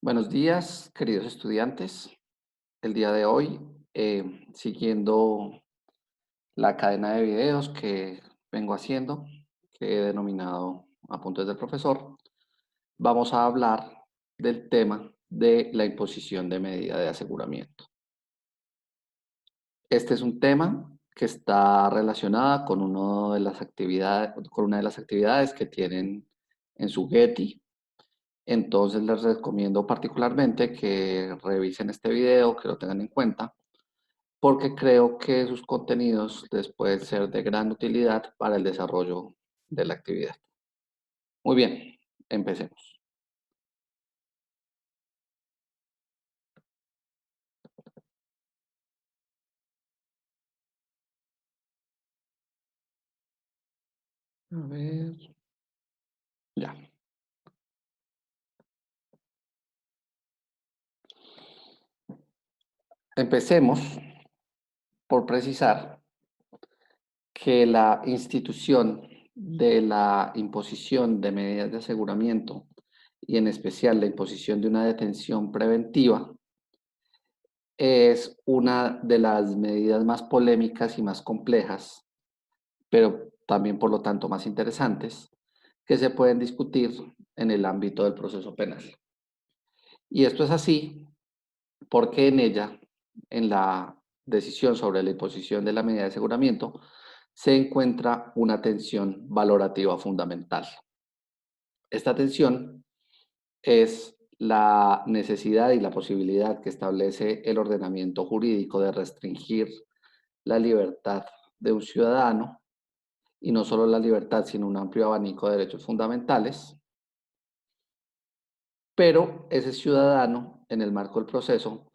Buenos días, queridos estudiantes. El día de hoy, siguiendo la cadena de videos que vengo haciendo, que he denominado Apuntes del Profesor, vamos a hablar del tema de la imposición de medida de aseguramiento. Este es un tema que está relacionada con, con una de las actividades que tienen en su Getty. Entonces les recomiendo particularmente que revisen este video, que lo tengan en cuenta, porque creo que sus contenidos les pueden ser de gran utilidad para el desarrollo de la actividad. Muy bien, empecemos. A ver, ya. Empecemos por precisar que la institución de la imposición de medidas de aseguramiento y en especial la imposición de una detención preventiva es una de las medidas más polémicas y más complejas, pero también por lo tanto más interesantes, que se pueden discutir en el ámbito del proceso penal. Y esto es así porque en ella, en la decisión sobre la imposición de la medida de aseguramiento, se encuentra una tensión valorativa fundamental. Esta tensión es la necesidad y la posibilidad que establece el ordenamiento jurídico de restringir la libertad de un ciudadano, y no solo la libertad, sino un amplio abanico de derechos fundamentales, pero ese ciudadano, en el marco del proceso,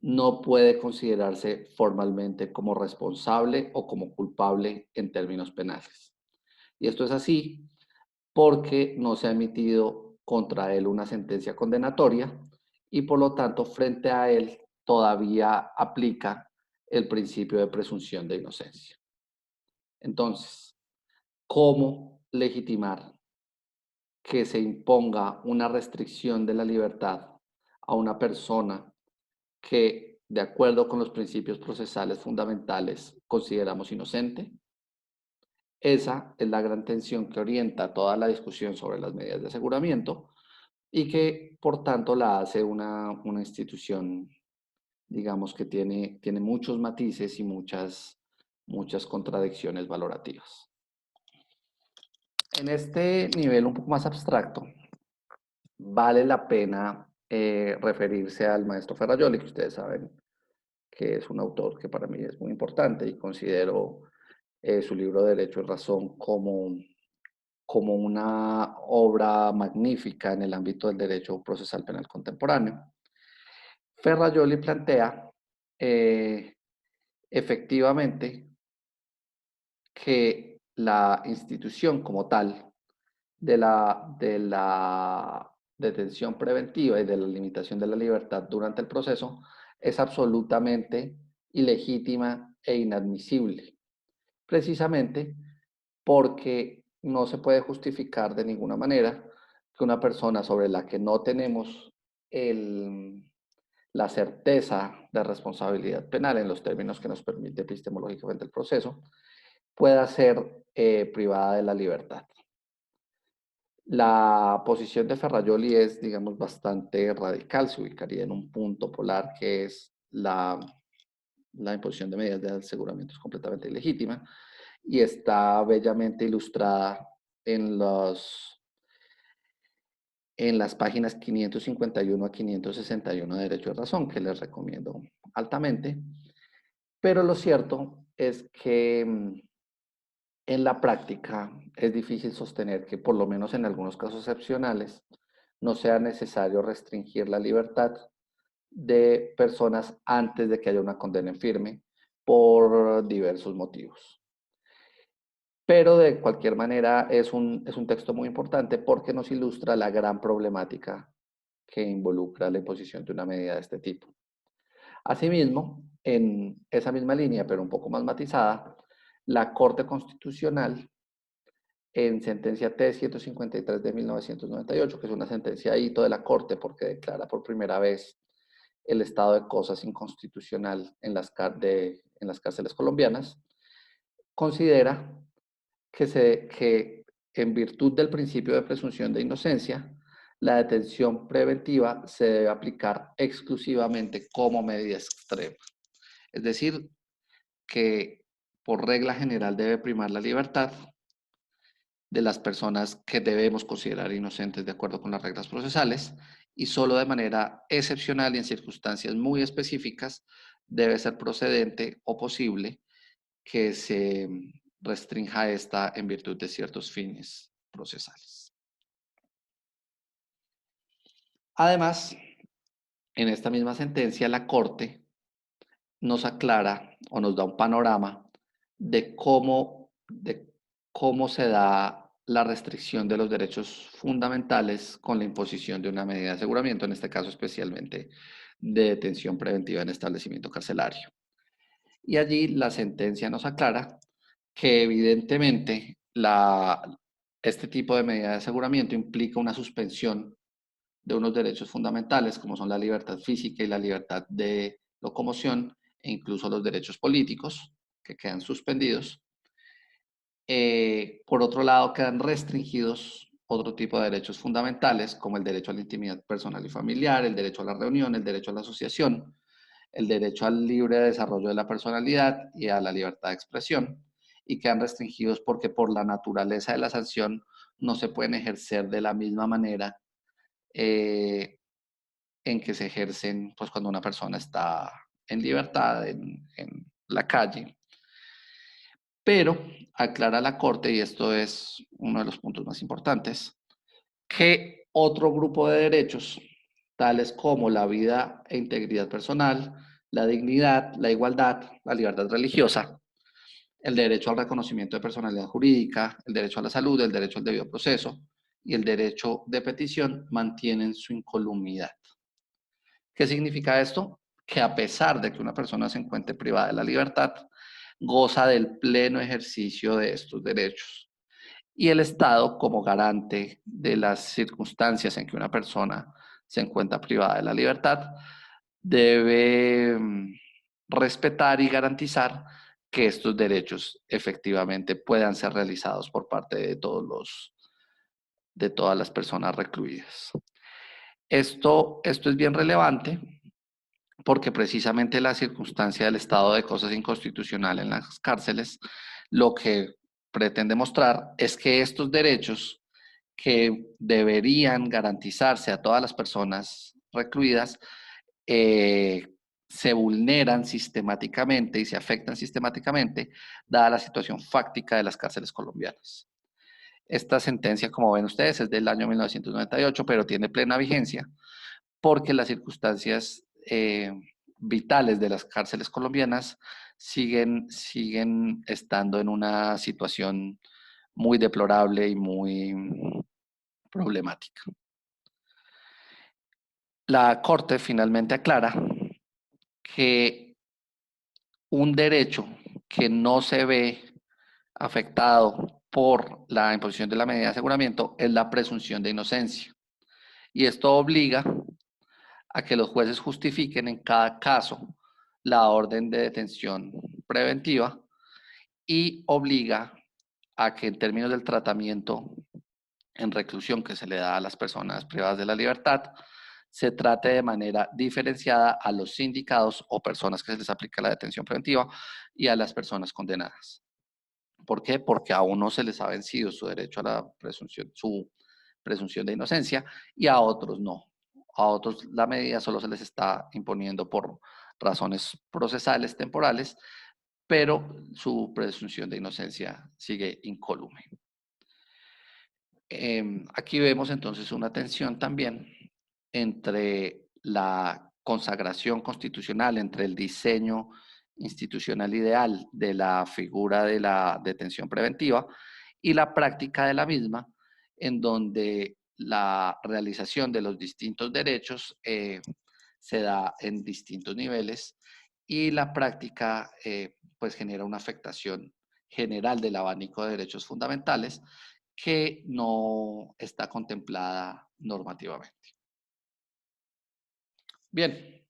no puede considerarse formalmente como responsable o como culpable en términos penales. Y esto es así porque no se ha emitido contra él una sentencia condenatoria y por lo tanto frente a él todavía aplica el principio de presunción de inocencia. Entonces, ¿cómo legitimar que se imponga una restricción de la libertad a una persona que, de acuerdo con los principios procesales fundamentales, consideramos inocente? Esa es la gran tensión que orienta toda la discusión sobre las medidas de aseguramiento y que, por tanto, la hace una institución, digamos, que tiene muchos matices y muchas contradicciones valorativas. En este nivel un poco más abstracto, vale la pena referirse al maestro Ferrajoli, que ustedes saben que es un autor que para mí es muy importante y considero su libro Derecho y Razón como una obra magnífica en el ámbito del derecho procesal penal contemporáneo. Ferrajoli plantea eh, efectivamente que la institución como tal de la detención preventiva y de la limitación de la libertad durante el proceso es absolutamente ilegítima e inadmisible, precisamente porque no se puede justificar de ninguna manera que una persona sobre la que no tenemos el, la certeza de responsabilidad penal en los términos que nos permite epistemológicamente el proceso, pueda ser privada de la libertad. La posición de Ferrajoli es, digamos, bastante radical, se ubicaría en un punto polar que es la imposición de medidas de aseguramiento es completamente ilegítima y está bellamente ilustrada en, en las páginas 551 a 561 de Derecho de Razón, que les recomiendo altamente. Pero lo cierto es que en la práctica es difícil sostener que, por lo menos en algunos casos excepcionales, no sea necesario restringir la libertad de personas antes de que haya una condena en firme por diversos motivos. Pero de cualquier manera es un texto muy importante porque nos ilustra la gran problemática que involucra la imposición de una medida de este tipo. Asimismo, en esa misma línea, pero un poco más matizada, la Corte Constitucional en sentencia T-153 de 1998, que es una sentencia hito de la Corte porque declara por primera vez el estado de cosas inconstitucional en las cárceles colombianas, considera que en virtud del principio de presunción de inocencia, la detención preventiva se debe aplicar exclusivamente como medida extrema. Es decir, que por regla general debe primar la libertad de las personas que debemos considerar inocentes de acuerdo con las reglas procesales y solo de manera excepcional y en circunstancias muy específicas debe ser procedente o posible que se restrinja esta en virtud de ciertos fines procesales. Además, en esta misma sentencia, la Corte nos aclara o nos da un panorama de cómo se da la restricción de los derechos fundamentales con la imposición de una medida de aseguramiento, en este caso especialmente de detención preventiva en establecimiento carcelario. Y allí la sentencia nos aclara que evidentemente este tipo de medida de aseguramiento implica una suspensión de unos derechos fundamentales, como son la libertad física y la libertad de locomoción, e incluso los derechos políticos, que quedan suspendidos. Por otro lado, quedan restringidos otro tipo de derechos fundamentales, como el derecho a la intimidad personal y familiar, el derecho a la reunión, el derecho a la asociación, el derecho al libre desarrollo de la personalidad y a la libertad de expresión, y quedan restringidos porque por la naturaleza de la sanción no se pueden ejercer de la misma manera eh, en que se ejercen pues, cuando una persona está en libertad en la calle. Pero aclara la Corte, y esto es uno de los puntos más importantes, que otro grupo de derechos, tales como la vida e integridad personal, la dignidad, la igualdad, la libertad religiosa, el derecho al reconocimiento de personalidad jurídica, el derecho a la salud, el derecho al debido proceso y el derecho de petición, mantienen su incolumnidad. ¿Qué significa esto? Que a pesar de que una persona se encuentre privada de la libertad, goza del pleno ejercicio de estos derechos. Y el Estado, como garante de las circunstancias en que una persona se encuentra privada de la libertad, debe respetar y garantizar que estos derechos efectivamente puedan ser realizados por parte de todas las personas recluidas. Esto es bien relevante porque precisamente la circunstancia del estado de cosas inconstitucional en las cárceles lo que pretende mostrar es que estos derechos que deberían garantizarse a todas las personas recluidas eh, se vulneran sistemáticamente y se afectan sistemáticamente dada la situación fáctica de las cárceles colombianas. Esta sentencia, como ven ustedes, es del año 1998, pero tiene plena vigencia porque las circunstancias vitales de las cárceles colombianas siguen estando en una situación muy deplorable y muy problemática. La Corte finalmente aclara que un derecho que no se ve afectado por la imposición de la medida de aseguramiento es la presunción de inocencia. Y esto obliga a que los jueces justifiquen en cada caso la orden de detención preventiva y obliga a que en términos del tratamiento en reclusión que se le da a las personas privadas de la libertad, se trate de manera diferenciada a los sindicados o personas que se les aplica la detención preventiva y a las personas condenadas. ¿Por qué? Porque a uno se les ha vencido su derecho a la presunción, su presunción de inocencia y a otros no. A otros la medida solo se les está imponiendo por razones procesales temporales, pero su presunción de inocencia sigue incólume. Aquí vemos entonces una tensión también entre la consagración constitucional, entre el diseño institucional ideal de la figura de la detención preventiva y la práctica de la misma, en donde la realización de los distintos derechos se da en distintos niveles y la práctica pues genera una afectación general del abanico de derechos fundamentales que no está contemplada normativamente. Bien,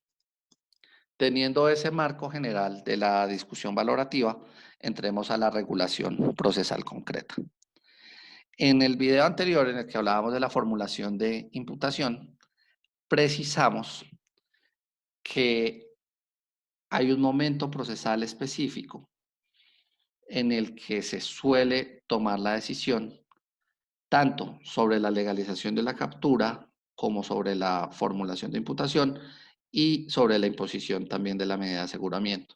teniendo ese marco general de la discusión valorativa, entremos a la regulación procesal concreta. En el video anterior, en el que hablábamos de la formulación de imputación, precisamos que hay un momento procesal específico en el que se suele tomar la decisión tanto sobre la legalización de la captura como sobre la formulación de imputación y sobre la imposición también de la medida de aseguramiento.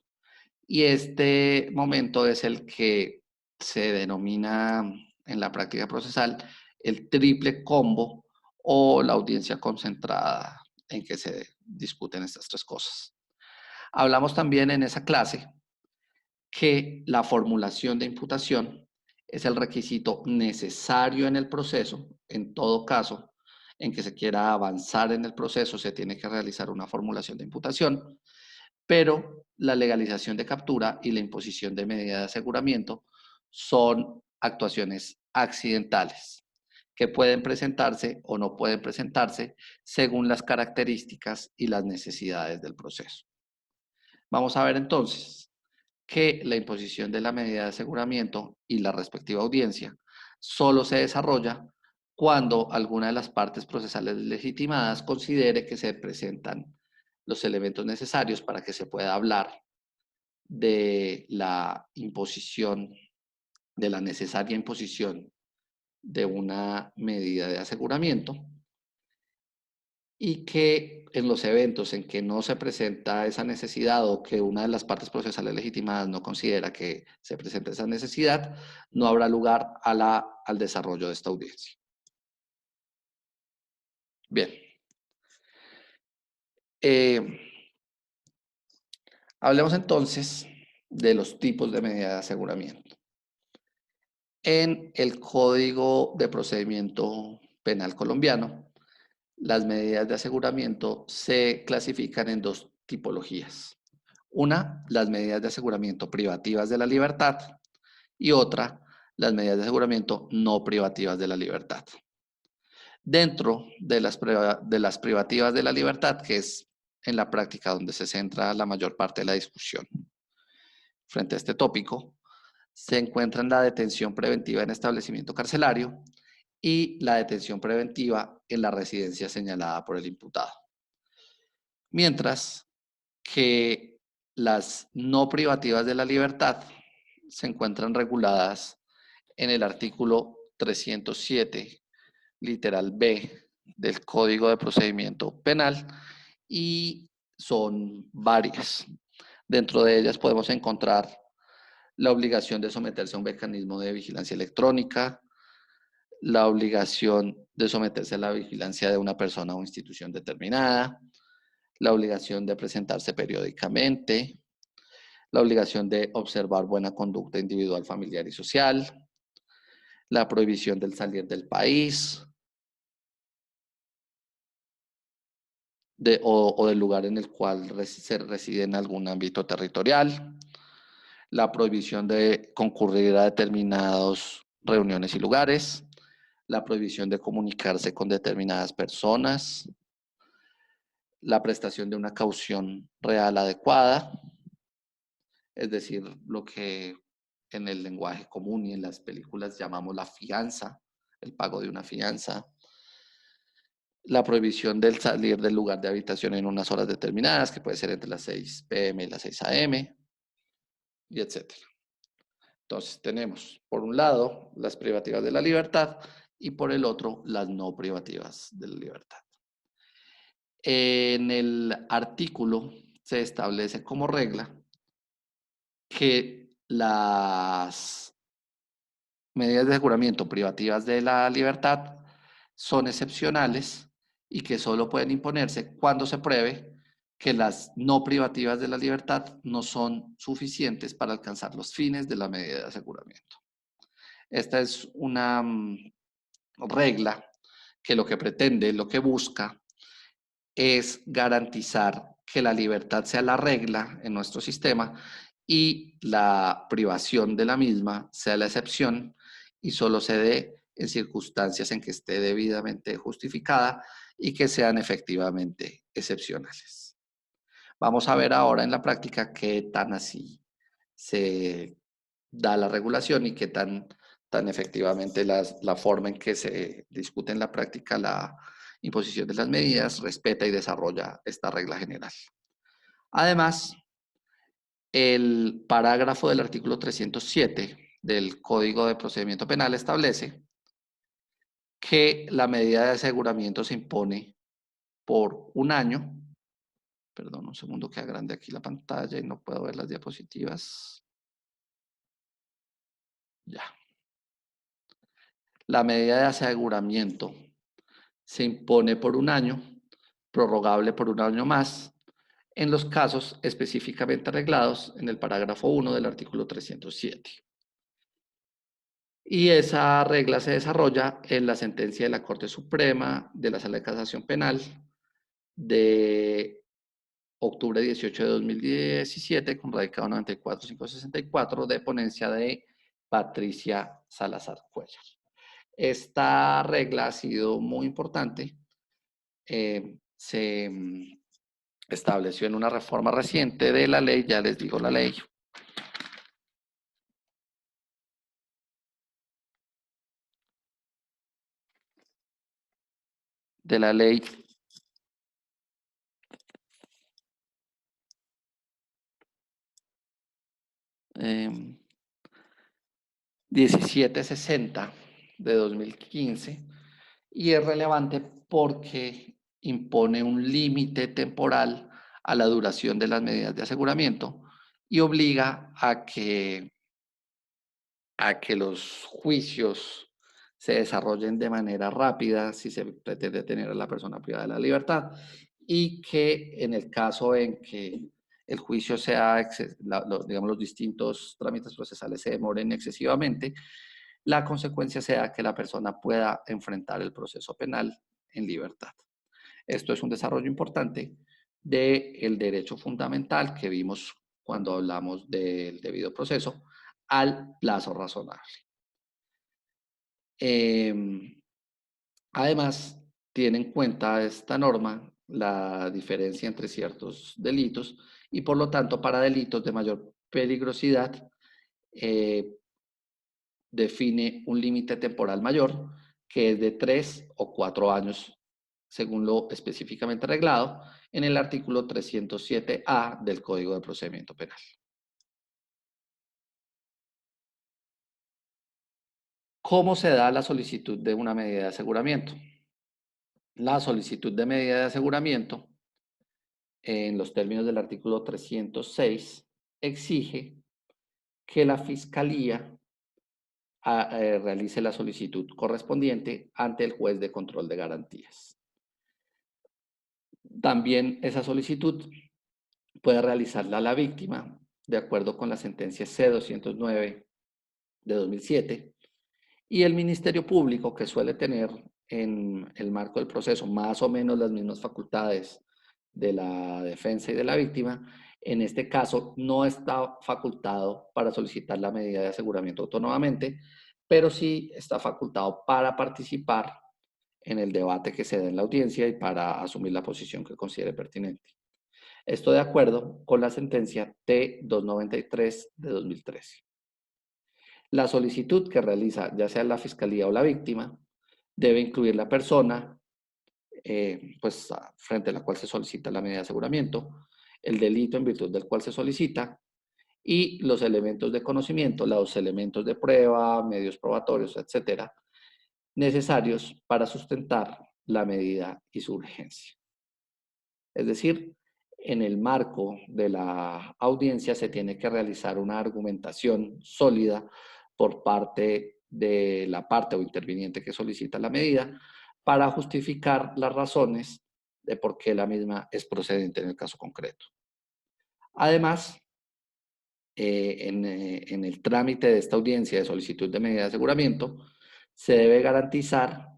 Y este momento es el que se denomina en la práctica procesal el triple combo o la audiencia concentrada en que se discuten estas tres cosas. Hablamos también en esa clase que la formulación de imputación es el requisito necesario en el proceso. En todo caso, en que se quiera avanzar en el proceso, se tiene que realizar una formulación de imputación, pero la legalización de captura y la imposición de medida de aseguramiento son actuaciones accidentales que pueden presentarse o no pueden presentarse según las características y las necesidades del proceso. Vamos a ver entonces que la imposición de la medida de aseguramiento y la respectiva audiencia solo se desarrolla cuando alguna de las partes procesales legitimadas considere que se presentan los elementos necesarios para que se pueda hablar de la imposición, de la necesaria imposición de una medida de aseguramiento, y que en los eventos en que no se presenta esa necesidad o que una de las partes procesales legitimadas no considera que se presenta esa necesidad, no habrá lugar al desarrollo de esta audiencia. Bien. Hablemos entonces de los tipos de medida de aseguramiento. En el Código de Procedimiento Penal colombiano, las medidas de aseguramiento se clasifican en dos tipologías. Una, las medidas de aseguramiento privativas de la libertad y otra, las medidas de aseguramiento no privativas de la libertad. Dentro de las privativas de la libertad, que es en la práctica donde se centra la mayor parte de la discusión frente a este tópico, se encuentran la detención preventiva en establecimiento carcelario y la detención preventiva en la residencia señalada por el imputado. Mientras que las no privativas de la libertad se encuentran reguladas en el artículo 307, literal B, del Código de Procedimiento Penal, y son varias. Dentro de ellas podemos encontrar la obligación de someterse a un mecanismo de vigilancia electrónica, la obligación de someterse a la vigilancia de una persona o institución determinada, la obligación de presentarse periódicamente, la obligación de observar buena conducta individual, familiar y social, la prohibición del salir del país o del lugar en el cual se reside en algún ámbito territorial, la prohibición de concurrir a determinadas reuniones y lugares, la prohibición de comunicarse con determinadas personas, la prestación de una caución real adecuada, es decir, lo que en el lenguaje común y en las películas llamamos la fianza, el pago de una fianza, la prohibición del salir del lugar de habitación en unas horas determinadas, que puede ser entre las 6 p.m. y las 6 a.m., y etcétera. Entonces tenemos, por un lado, las privativas de la libertad y por el otro, las no privativas de la libertad. En el artículo se establece como regla que las medidas de aseguramiento privativas de la libertad son excepcionales y que solo pueden imponerse cuando se pruebe que las no privativas de la libertad no son suficientes para alcanzar los fines de la medida de aseguramiento. Esta es una regla que lo que pretende, lo que busca, es garantizar que la libertad sea la regla en nuestro sistema y la privación de la misma sea la excepción y solo se dé en circunstancias en que esté debidamente justificada y que sean efectivamente excepcionales. Vamos a ver ahora en la práctica qué tan así se da la regulación y qué tan efectivamente la forma en que se discute en la práctica la imposición de las medidas respeta y desarrolla esta regla general. Además, el parágrafo del artículo 307 del Código de Procedimiento Penal establece que la medida de aseguramiento se impone por un año. Perdón, un segundo que agrande aquí la pantalla y no puedo ver las diapositivas. Ya. La medida de aseguramiento se impone por un año, prorrogable por un año más, en los casos específicamente arreglados en el parágrafo 1 del artículo 307. Y esa regla se desarrolla en la sentencia de la Corte Suprema de la Sala de Casación Penal de octubre 18 de 2017, con radicado 94564, de ponencia de Patricia Salazar Cuellar. Esta regla ha sido muy importante. Se estableció en una reforma reciente de la ley, ya les digo la ley, de la ley 1760 de 2015, y es relevante porque impone un límite temporal a la duración de las medidas de aseguramiento y obliga a que los juicios se desarrollen de manera rápida si se pretende tener a la persona privada de la libertad, y que en el caso en que el juicio sea, digamos, los distintos trámites procesales se demoren excesivamente, la consecuencia sea que la persona pueda enfrentar el proceso penal en libertad. Esto es un desarrollo importante del derecho fundamental que vimos cuando hablamos del debido proceso al plazo razonable. Además, tiene en cuenta esta norma la diferencia entre ciertos delitos y, por lo tanto, para delitos de mayor peligrosidad, define un límite temporal mayor, que es de 3 o 4 años, según lo específicamente arreglado en el artículo 307A del Código de Procedimiento Penal. ¿Cómo se da la solicitud de una medida de aseguramiento? La solicitud de medida de aseguramiento, en los términos del artículo 306, exige que la Fiscalía realice la solicitud correspondiente ante el juez de control de garantías. También esa solicitud puede realizarla la víctima, de acuerdo con la sentencia C-209 de 2007, y el Ministerio Público, que suele tener en el marco del proceso más o menos las mismas facultades de la defensa y de la víctima, en este caso no está facultado para solicitar la medida de aseguramiento autónomamente, pero sí está facultado para participar en el debate que se da en la audiencia y para asumir la posición que considere pertinente. Esto de acuerdo con la sentencia T-293 de 2013. La solicitud que realiza ya sea la Fiscalía o la víctima debe incluir la persona pues, frente a la cual se solicita la medida de aseguramiento, el delito en virtud del cual se solicita y los elementos de conocimiento, los elementos de prueba, medios probatorios, etcétera, necesarios para sustentar la medida y su urgencia. Es decir, en el marco de la audiencia se tiene que realizar una argumentación sólida por parte de la parte o interviniente que solicita la medida para justificar las razones de por qué la misma es procedente en el caso concreto. Además, en el trámite de esta audiencia de solicitud de medida de aseguramiento, se debe garantizar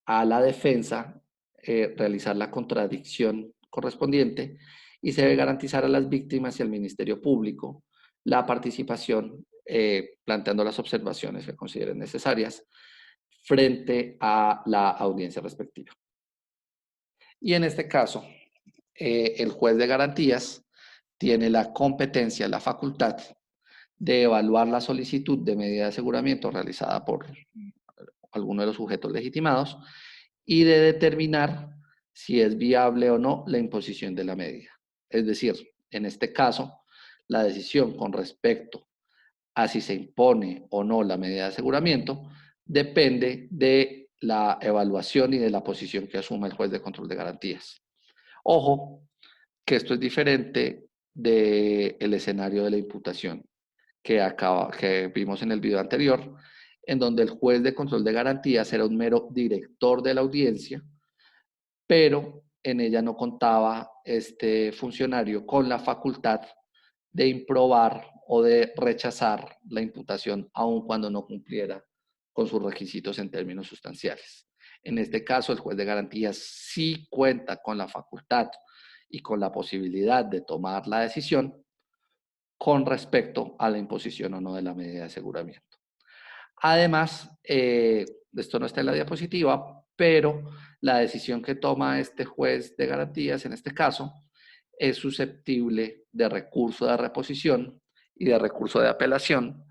a la defensa realizar la contradicción correspondiente y se debe garantizar a las víctimas y al Ministerio Público la participación planteando las observaciones que consideren necesarias frente a la audiencia respectiva. Y en este caso, el juez de garantías tiene la competencia, la facultad de evaluar la solicitud de medida de aseguramiento realizada por alguno de los sujetos legitimados y de determinar si es viable o no la imposición de la medida. Es decir, en este caso, la decisión con respecto a si se impone o no la medida de aseguramiento depende de la evaluación y de la posición que asuma el juez de control de garantías. Ojo, que esto es diferente del escenario de la imputación que vimos en el video anterior, en donde el juez de control de garantías era un mero director de la audiencia, pero en ella no contaba este funcionario con la facultad de improbar o de rechazar la imputación, aun cuando no cumpliera con sus requisitos en términos sustanciales. En este caso, el juez de garantías sí cuenta con la facultad y con la posibilidad de tomar la decisión con respecto a la imposición o no de la medida de aseguramiento. Además, esto no está en la diapositiva, pero la decisión que toma este juez de garantías, en este caso, es susceptible de recurso de reposición y de recurso de apelación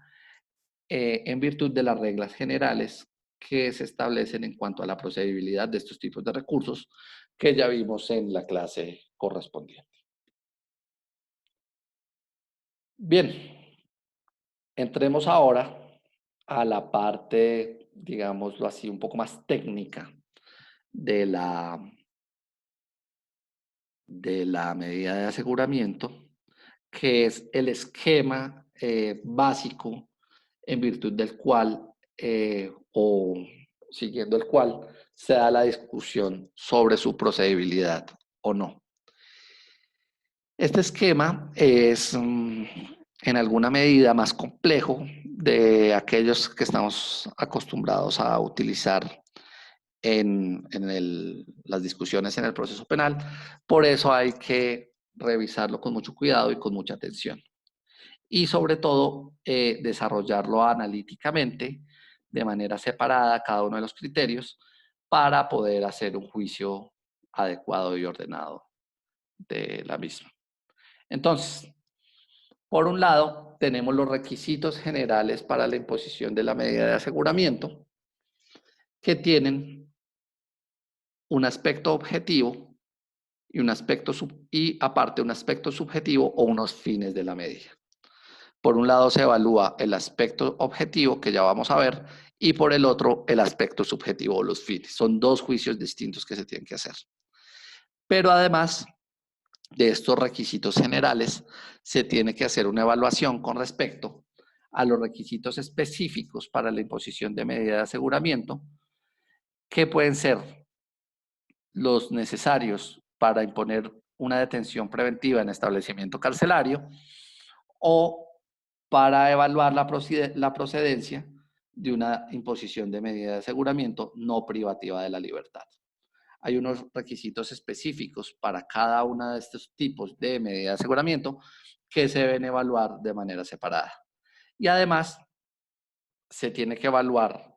en virtud de las reglas generales que se establecen en cuanto a la procedibilidad de estos tipos de recursos que ya vimos en la clase correspondiente. Bien, entremos ahora a la parte, digámoslo así, un poco más técnica de la medida de aseguramiento, que es el esquema básico en virtud del cual o siguiendo el cual se da la discusión sobre su procedibilidad o no. Este esquema es en alguna medida más complejo de aquellos que estamos acostumbrados a utilizar en las discusiones en el proceso penal. Por eso hay que revisarlo con mucho cuidado y con mucha atención. Y sobre todo, desarrollarlo analíticamente, de manera separada, cada uno de los criterios, para poder hacer un juicio adecuado y ordenado de la misma. Entonces, por un lado, tenemos los requisitos generales para la imposición de la medida de aseguramiento, que tienen un aspecto objetivo y aparte un aspecto subjetivo o unos fines de la medida. Por un lado se evalúa el aspecto objetivo, que ya vamos a ver, y por el otro el aspecto subjetivo o los fines. Son dos juicios distintos que se tienen que hacer. Pero además de estos requisitos generales, se tiene que hacer una evaluación con respecto a los requisitos específicos para la imposición de medida de aseguramiento, que pueden ser los necesarios para imponer una detención preventiva en establecimiento carcelario o para evaluar la procedencia de una imposición de medida de aseguramiento no privativa de la libertad. Hay unos requisitos específicos para cada uno de estos tipos de medida de aseguramiento que se deben evaluar de manera separada. Y además, se tiene que evaluar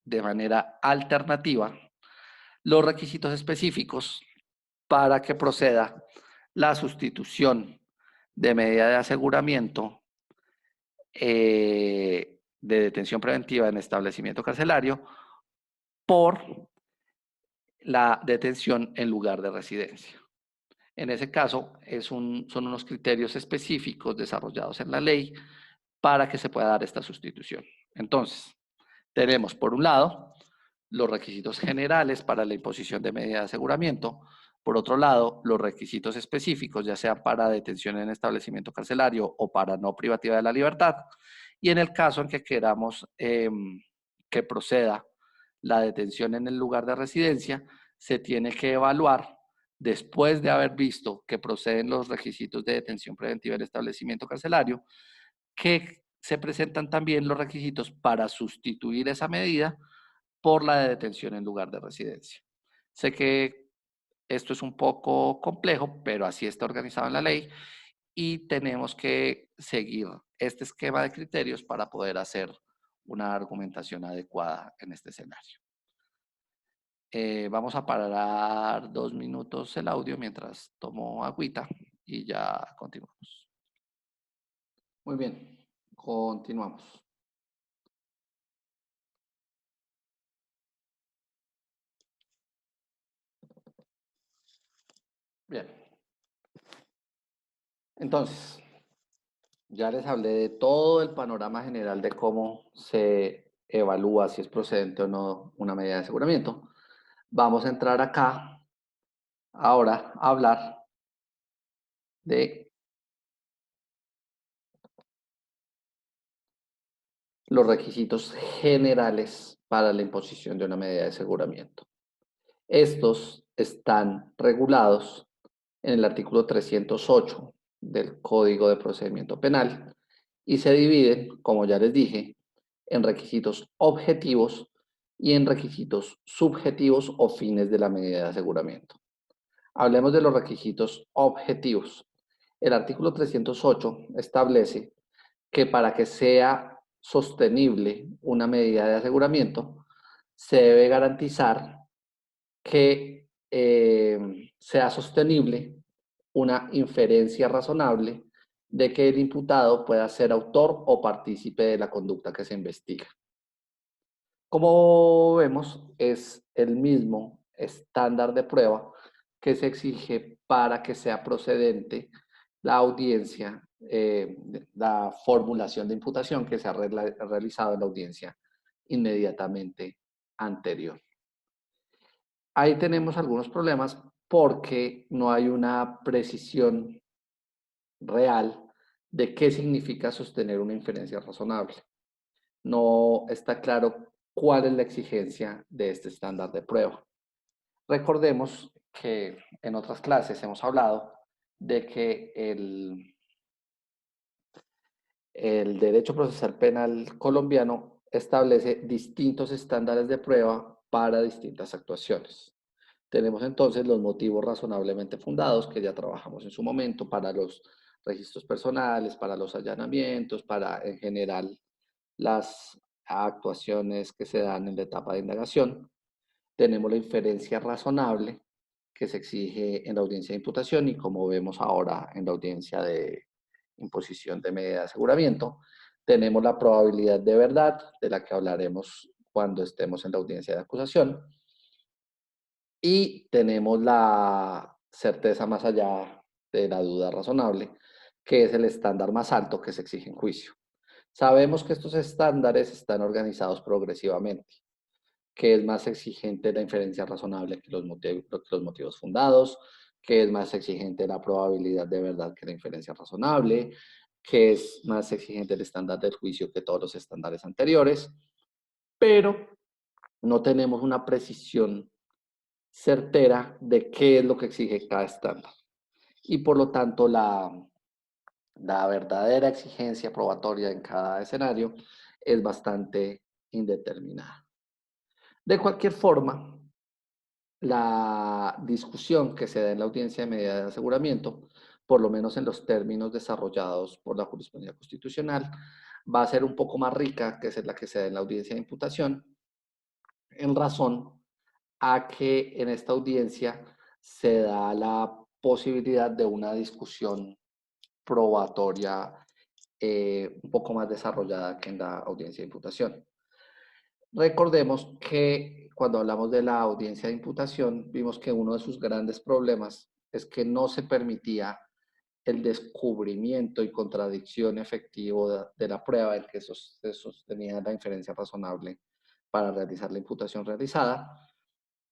de manera alternativa los requisitos específicos para que proceda la sustitución de medida de aseguramiento de detención preventiva en establecimiento carcelario por la detención en lugar de residencia. En ese caso, son unos criterios específicos desarrollados en la ley para que se pueda dar esta sustitución. Entonces, tenemos por un lado los requisitos generales para la imposición de medida de aseguramiento, por otro lado, los requisitos específicos, ya sea para detención en establecimiento carcelario o para no privativa de la libertad, y en el caso en que queramos que proceda la detención en el lugar de residencia, se tiene que evaluar, después de haber visto que proceden los requisitos de detención preventiva en establecimiento carcelario, que se presentan también los requisitos para sustituir esa medida por la de detención en lugar de residencia. Sé que esto es un poco complejo, pero así está organizado en la ley y tenemos que seguir este esquema de criterios para poder hacer una argumentación adecuada en este escenario. Vamos a parar 2 minutos el audio mientras tomo agüita y ya continuamos. Muy bien, continuamos. Bien, entonces, ya les hablé de todo el panorama general de cómo se evalúa si es procedente o no una medida de aseguramiento. Vamos a entrar acá ahora a hablar de los requisitos generales para la imposición de una medida de aseguramiento. Estos están regulados en el artículo 308 del Código de Procedimiento Penal y se dividen, como ya les dije, en requisitos objetivos y en requisitos subjetivos o fines de la medida de aseguramiento. Hablemos de los requisitos objetivos. El artículo 308 establece que para que sea sostenible una medida de aseguramiento, se debe garantizar que sea sostenible una inferencia razonable de que el imputado pueda ser autor o partícipe de la conducta que se investiga. Como vemos, es el mismo estándar de prueba que se exige para que sea procedente la audiencia, la formulación de imputación que se ha realizado en la audiencia inmediatamente anterior. Ahí tenemos algunos problemas porque no hay una precisión real de qué significa sostener una inferencia razonable. No está claro cuál es la exigencia de este estándar de prueba. Recordemos que en otras clases hemos hablado de que el derecho procesal penal colombiano establece distintos estándares de prueba para distintas actuaciones. Tenemos entonces los motivos razonablemente fundados que ya trabajamos en su momento para los registros personales, para los allanamientos, para en general las actuaciones que se dan en la etapa de indagación. Tenemos la inferencia razonable que se exige en la audiencia de imputación y como vemos ahora en la audiencia de imposición de medida de aseguramiento. Tenemos la probabilidad de verdad, de la que hablaremos cuando estemos en la audiencia de acusación. Y tenemos la certeza más allá de la duda razonable, que es el estándar más alto que se exige en juicio. Sabemos que estos estándares están organizados progresivamente, que es más exigente la inferencia razonable que los motivos fundados, que es más exigente la probabilidad de verdad que la inferencia razonable, que es más exigente el estándar del juicio que todos los estándares anteriores, pero no tenemos una precisión certera de qué es lo que exige cada estándar. Y por lo tanto, la verdadera exigencia probatoria en cada escenario es bastante indeterminada. De cualquier forma, la discusión que se da en la audiencia de medida de aseguramiento, por lo menos en los términos desarrollados por la jurisprudencia constitucional, va a ser un poco más rica que es la que se da en la audiencia de imputación, en razón a que en esta audiencia se da la posibilidad de una discusión probatoria un poco más desarrollada que en la audiencia de imputación. Recordemos que cuando hablamos de la audiencia de imputación, vimos que uno de sus grandes problemas es que no se permitía el descubrimiento y contradicción efectivo de la prueba en que se sostenía la inferencia razonable para realizar la imputación realizada,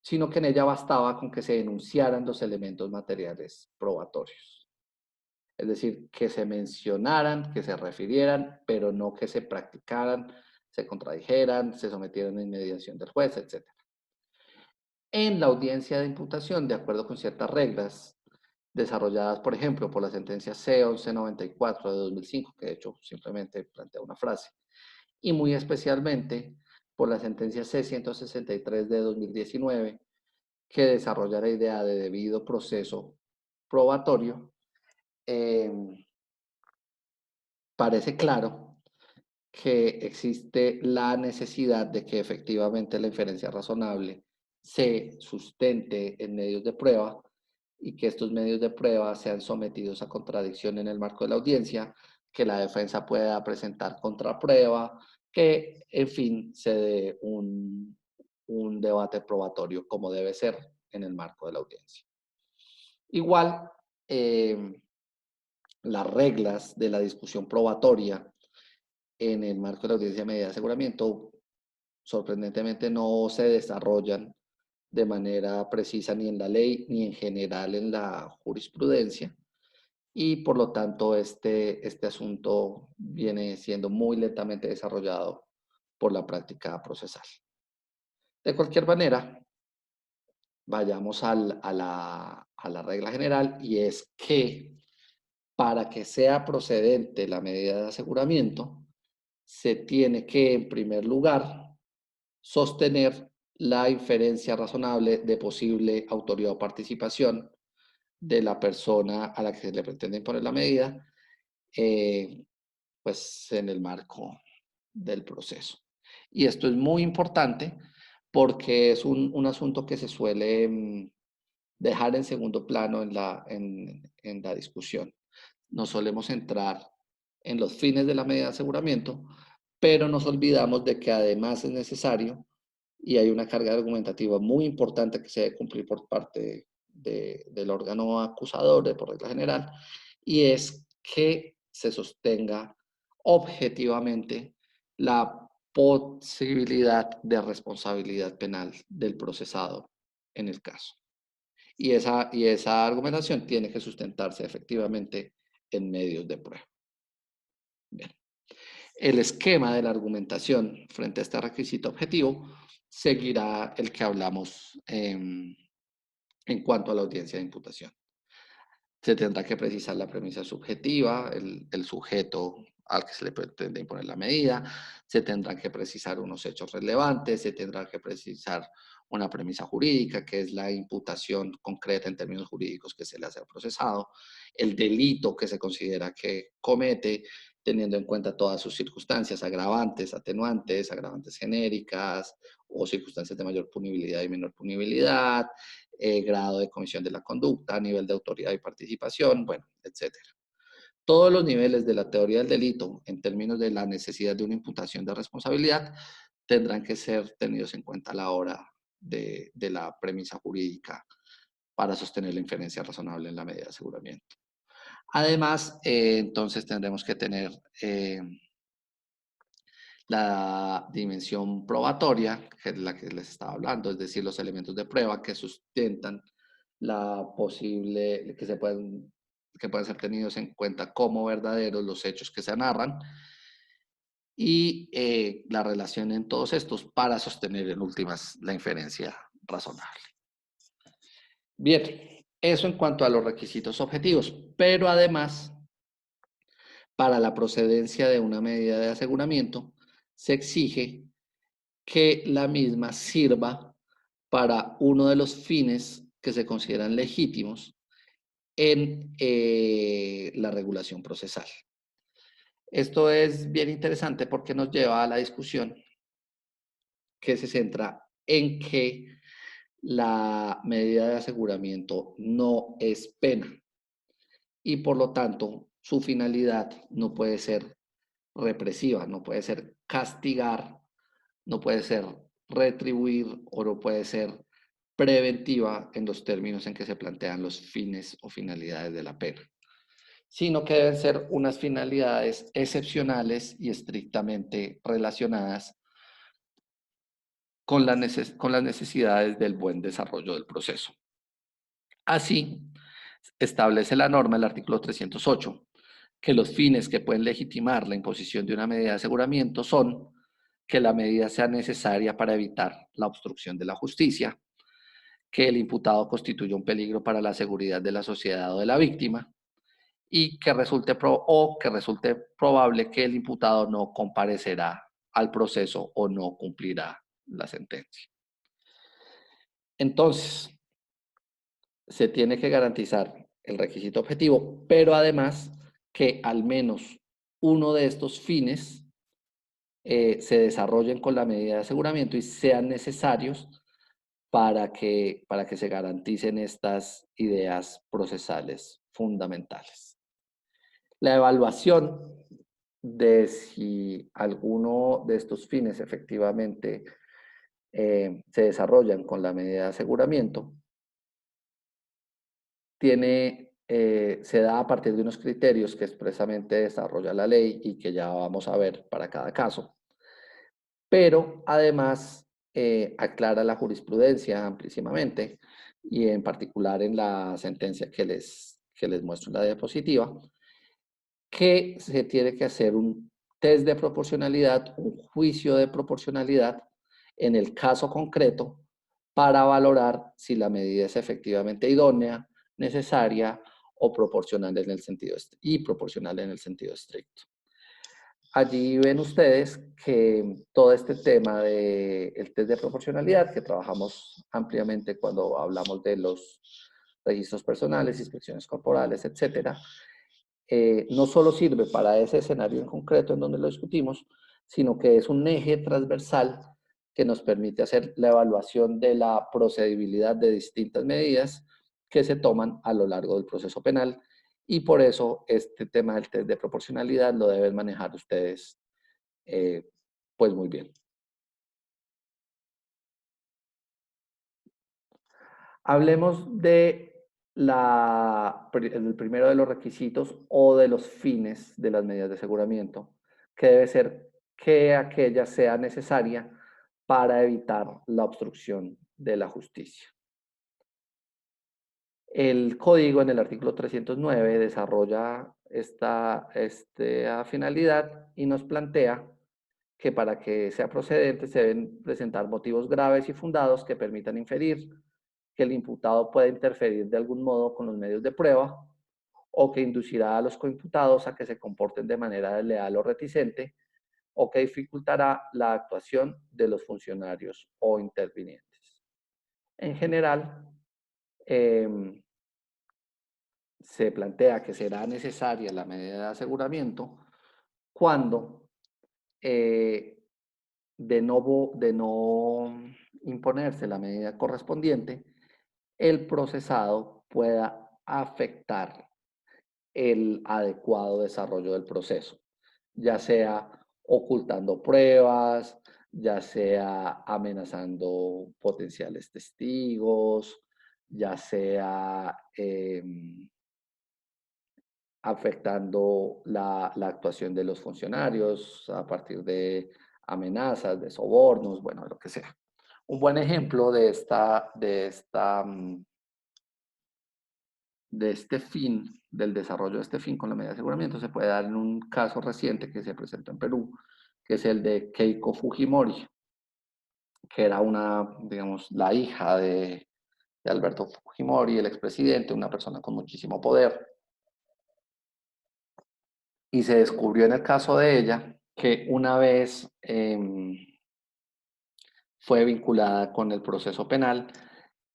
sino que en ella bastaba con que se denunciaran los elementos materiales probatorios. Es decir, que se mencionaran, que se refirieran, pero no que se practicaran, se contradijeran, se sometieran a inmediación del juez, etc. En la audiencia de imputación, de acuerdo con ciertas reglas desarrolladas, por ejemplo, por la sentencia C-1194 de 2005, que de hecho simplemente plantea una frase, y muy especialmente por la sentencia C-163 de 2019, que desarrolla la idea de debido proceso probatorio, parece claro que existe la necesidad de que efectivamente la inferencia razonable se sustente en medios de prueba y que estos medios de prueba sean sometidos a contradicción en el marco de la audiencia, que la defensa pueda presentar contraprueba, que en fin se dé un debate probatorio como debe ser en el marco de la audiencia. Igual, las reglas de la discusión probatoria en el marco de la audiencia de medida de aseguramiento sorprendentemente no se desarrollan de manera precisa ni en la ley ni en general en la jurisprudencia y por lo tanto este asunto viene siendo muy lentamente desarrollado por la práctica procesal. De cualquier manera, vayamos a la regla general y es que para que sea procedente la medida de aseguramiento, se tiene que, en primer lugar, sostener la inferencia razonable de posible autoría o participación de la persona a la que se le pretende imponer la medida, eh, pues en el marco del proceso. Y esto es muy importante porque es un asunto que se suele dejar en segundo plano en la discusión. Nos solemos entrar en los fines de la medida de aseguramiento, pero nos olvidamos de que además es necesario y hay una carga argumentativa muy importante que se debe cumplir por parte del órgano acusador, por regla general, y es que se sostenga objetivamente la posibilidad de responsabilidad penal del procesado en el caso. Y esa argumentación tiene que sustentarse efectivamente en medios de prueba. Bien. El esquema de la argumentación frente a este requisito objetivo seguirá el que hablamos en cuanto a la audiencia de imputación. Se tendrá que precisar la premisa subjetiva, el sujeto al que se le pretende imponer la medida, se tendrán que precisar unos hechos relevantes, se tendrá que precisar una premisa jurídica, que es la imputación concreta en términos jurídicos que se le hace al procesado, el delito que se considera que comete, teniendo en cuenta todas sus circunstancias, agravantes, atenuantes, agravantes genéricas o circunstancias de mayor punibilidad y menor punibilidad, grado de comisión de la conducta, nivel de autoridad y participación, bueno, etcétera. Todos los niveles de la teoría del delito, en términos de la necesidad de una imputación de responsabilidad, tendrán que ser tenidos en cuenta a la hora de la premisa jurídica para sostener la inferencia razonable en la medida de aseguramiento. Además, entonces tendremos que tener la dimensión probatoria, que es la que les estaba hablando, es decir, los elementos de prueba que sustentan la posible, que pueden ser tenidos en cuenta como verdaderos los hechos que se narran y la relación en todos estos para sostener en últimas la inferencia razonable. Bien, eso en cuanto a los requisitos objetivos, pero además, para la procedencia de una medida de aseguramiento, se exige que la misma sirva para uno de los fines que se consideran legítimos en la regulación procesal. Esto es bien interesante porque nos lleva a la discusión que se centra en que la medida de aseguramiento no es pena y por lo tanto su finalidad no puede ser represiva, no puede ser castigar, no puede ser retribuir o no puede ser preventiva en los términos en que se plantean los fines o finalidades de la pena, sino que deben ser unas finalidades excepcionales y estrictamente relacionadas con, con las necesidades del buen desarrollo del proceso. Así, establece la norma, el artículo 308, que los fines que pueden legitimar la imposición de una medida de aseguramiento son que la medida sea necesaria para evitar la obstrucción de la justicia, que el imputado constituya un peligro para la seguridad de la sociedad o de la víctima, y que que resulte probable que el imputado no comparecerá al proceso o no cumplirá la sentencia. Entonces, se tiene que garantizar el requisito objetivo, pero además que al menos uno de estos fines se desarrollen con la medida de aseguramiento y sean necesarios para que se garanticen estas ideas procesales fundamentales. La evaluación de si alguno de estos fines efectivamente se desarrollan con la medida de aseguramiento se da a partir de unos criterios que expresamente desarrolla la ley y que ya vamos a ver para cada caso. Pero además aclara la jurisprudencia amplísimamente y en particular en la sentencia que les muestro en la diapositiva, que se tiene que hacer un test de proporcionalidad, un juicio de proporcionalidad en el caso concreto para valorar si la medida es efectivamente idónea, necesaria o proporcional en el sentido proporcional en el sentido estricto. Allí ven ustedes que todo este tema del test de proporcionalidad, que trabajamos ampliamente cuando hablamos de los registros personales, inspecciones corporales, etcétera, no solo sirve para ese escenario en concreto en donde lo discutimos, sino que es un eje transversal que nos permite hacer la evaluación de la procedibilidad de distintas medidas que se toman a lo largo del proceso penal. Y por eso este tema del test de proporcionalidad lo deben manejar ustedes pues muy bien. Hablemos del primero de los requisitos o de los fines de las medidas de aseguramiento, que debe ser que aquella sea necesaria para evitar la obstrucción de la justicia. El código en el artículo 309 desarrolla esta finalidad y nos plantea que para que sea procedente se deben presentar motivos graves y fundados que permitan inferir que el imputado puede interferir de algún modo con los medios de prueba o que inducirá a los coimputados a que se comporten de manera desleal o reticente o que dificultará la actuación de los funcionarios o intervinientes. En general, se plantea que será necesaria la medida de aseguramiento cuando de no imponerse la medida correspondiente, el procesado pueda afectar el adecuado desarrollo del proceso, ya sea ocultando pruebas, ya sea amenazando potenciales testigos, ya sea afectando la actuación de los funcionarios a partir de amenazas, de sobornos, bueno, lo que sea. Un buen ejemplo de este fin, del desarrollo de este fin con la medida de aseguramiento, se puede dar en un caso reciente que se presentó en Perú, que es el de Keiko Fujimori, que era digamos, la hija de Alberto Fujimori, el expresidente, una persona con muchísimo poder. Y se descubrió en el caso de ella que una vez fue vinculada con el proceso penal,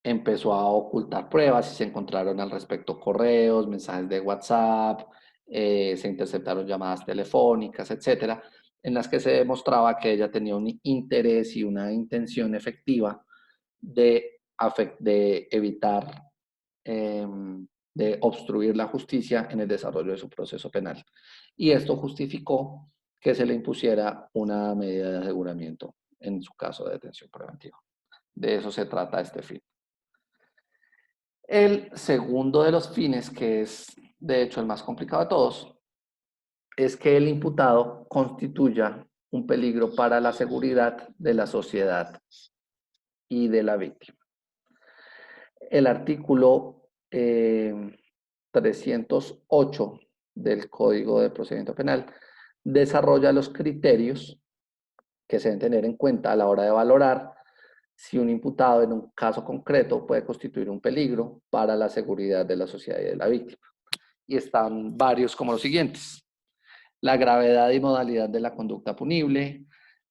empezó a ocultar pruebas y se encontraron al respecto correos, mensajes de WhatsApp, se interceptaron llamadas telefónicas, etcétera, en las que se demostraba que ella tenía un interés y una intención efectiva de evitar, de obstruir la justicia en el desarrollo de su proceso penal. Y esto justificó que se le impusiera una medida de aseguramiento en su caso de detención preventiva. De eso se trata este fin. El segundo de los fines, que es de hecho el más complicado de todos, es que el imputado constituya un peligro para la seguridad de la sociedad y de la víctima. El artículo 308 del Código de Procedimiento Penal desarrolla los criterios que se deben tener en cuenta a la hora de valorar si un imputado en un caso concreto puede constituir un peligro para la seguridad de la sociedad y de la víctima. Y están varios como los siguientes: la gravedad y modalidad de la conducta punible,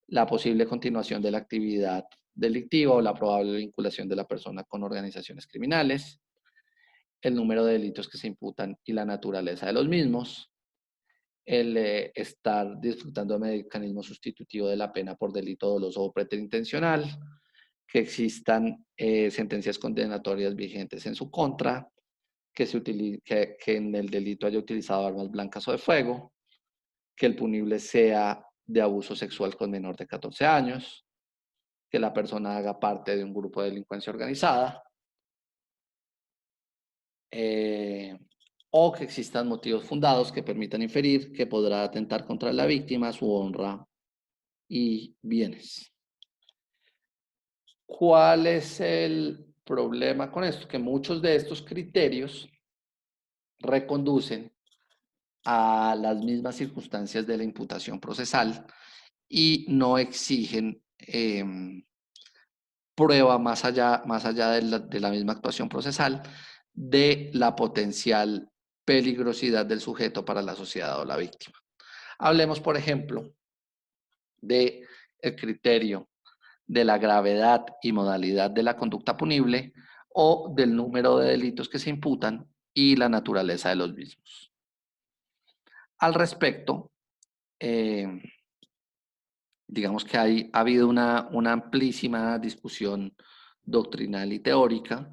la posible continuación de la actividad delictiva o la probable vinculación de la persona con organizaciones criminales, el número de delitos que se imputan y la naturaleza de los mismos, el estar disfrutando de mecanismo sustitutivo de la pena por delito doloso o preterintencional, que existan sentencias condenatorias vigentes en su contra, que en el delito haya utilizado armas blancas o de fuego, que el punible sea de abuso sexual con menor de 14 años, que la persona haga parte de un grupo de delincuencia organizada, eh, o que existan motivos fundados que permitan inferir que podrá atentar contra la víctima, su honra y bienes. ¿Cuál es el problema con esto? Que muchos de estos criterios reconducen a las mismas circunstancias de la imputación procesal y no exigen prueba más allá de la misma actuación procesal de la potencial peligrosidad del sujeto para la sociedad o la víctima. Hablemos, por ejemplo, del criterio de la gravedad y modalidad de la conducta punible o del número de delitos que se imputan y la naturaleza de los mismos. Al respecto, eh, digamos que ha habido una amplísima discusión doctrinal y teórica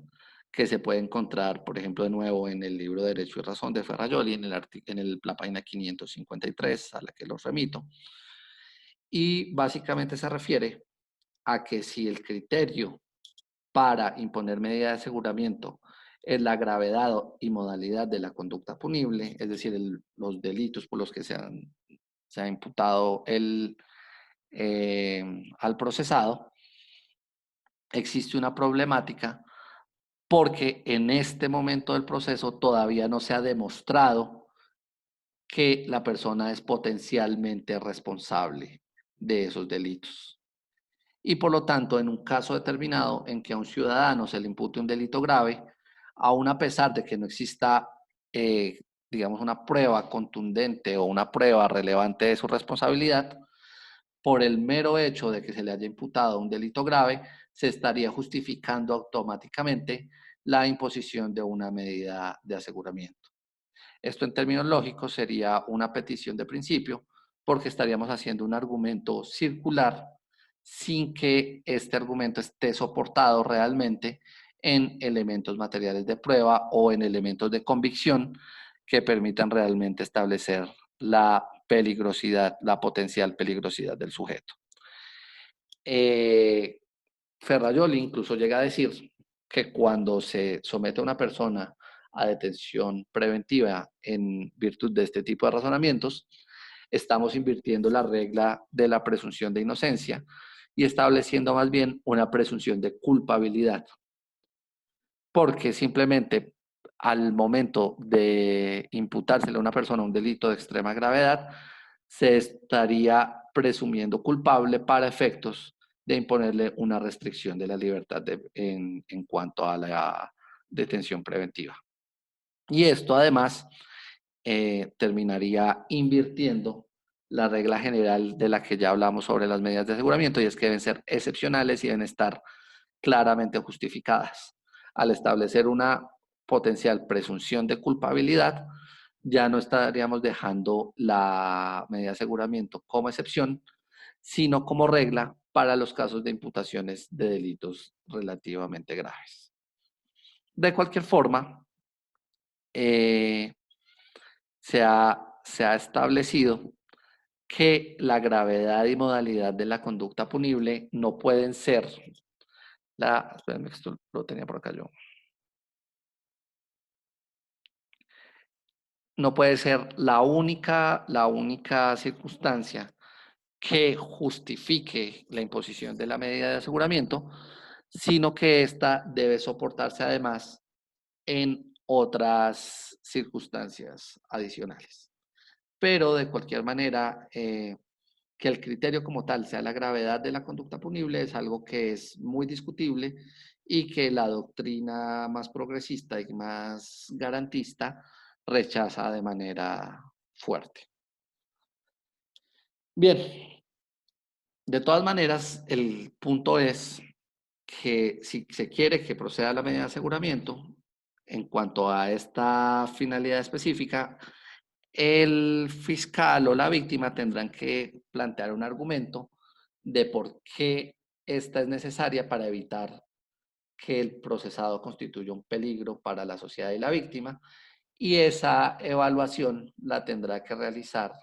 que se puede encontrar, por ejemplo, de nuevo en el libro Derecho y Razón de Ferrajoli, en la página 553, a la que los remito. Y básicamente se refiere a que si el criterio para imponer medida de aseguramiento es la gravedad y modalidad de la conducta punible, es decir, los delitos por los que se ha imputado al procesado, existe una problemática porque en este momento del proceso todavía no se ha demostrado que la persona es potencialmente responsable de esos delitos. Y por lo tanto, en un caso determinado en que a un ciudadano se le impute un delito grave, aun a pesar de que no exista, digamos, una prueba contundente o una prueba relevante de su responsabilidad, por el mero hecho de que se le haya imputado un delito grave, se estaría justificando automáticamente la imposición de una medida de aseguramiento. Esto en términos lógicos sería una petición de principio, porque estaríamos haciendo un argumento circular sin que este argumento esté soportado realmente en elementos materiales de prueba o en elementos de convicción que permitan realmente establecer la peligrosidad, la potencial peligrosidad del sujeto. Ferrajoli incluso llega a decir que cuando se somete a una persona a detención preventiva en virtud de este tipo de razonamientos, estamos invirtiendo la regla de la presunción de inocencia y estableciendo más bien una presunción de culpabilidad. Porque simplemente al momento de imputársele a una persona un delito de extrema gravedad, se estaría presumiendo culpable para efectos de imponerle una restricción de la libertad en cuanto a la detención preventiva. Y esto además terminaría invirtiendo la regla general de la que ya hablamos sobre las medidas de aseguramiento, y es que deben ser excepcionales y deben estar claramente justificadas. Al establecer una potencial presunción de culpabilidad, ya no estaríamos dejando la medida de aseguramiento como excepción, sino como regla para los casos de imputaciones de delitos relativamente graves. De cualquier forma, eh, se ha establecido que la gravedad y modalidad de la conducta punible no pueden ser espérenme, esto lo tenía por acá yo. No puede ser la única circunstancia que justifique la imposición de la medida de aseguramiento, sino que ésta debe soportarse además en otras circunstancias adicionales. Pero de cualquier manera, que el criterio como tal sea la gravedad de la conducta punible es algo que es muy discutible y que la doctrina más progresista y más garantista rechaza de manera fuerte. Bien, de todas maneras, el punto es que si se quiere que proceda la medida de aseguramiento, en cuanto a esta finalidad específica, el fiscal o la víctima tendrán que plantear un argumento de por qué esta es necesaria para evitar que el procesado constituya un peligro para la sociedad y la víctima, y esa evaluación la tendrá que realizar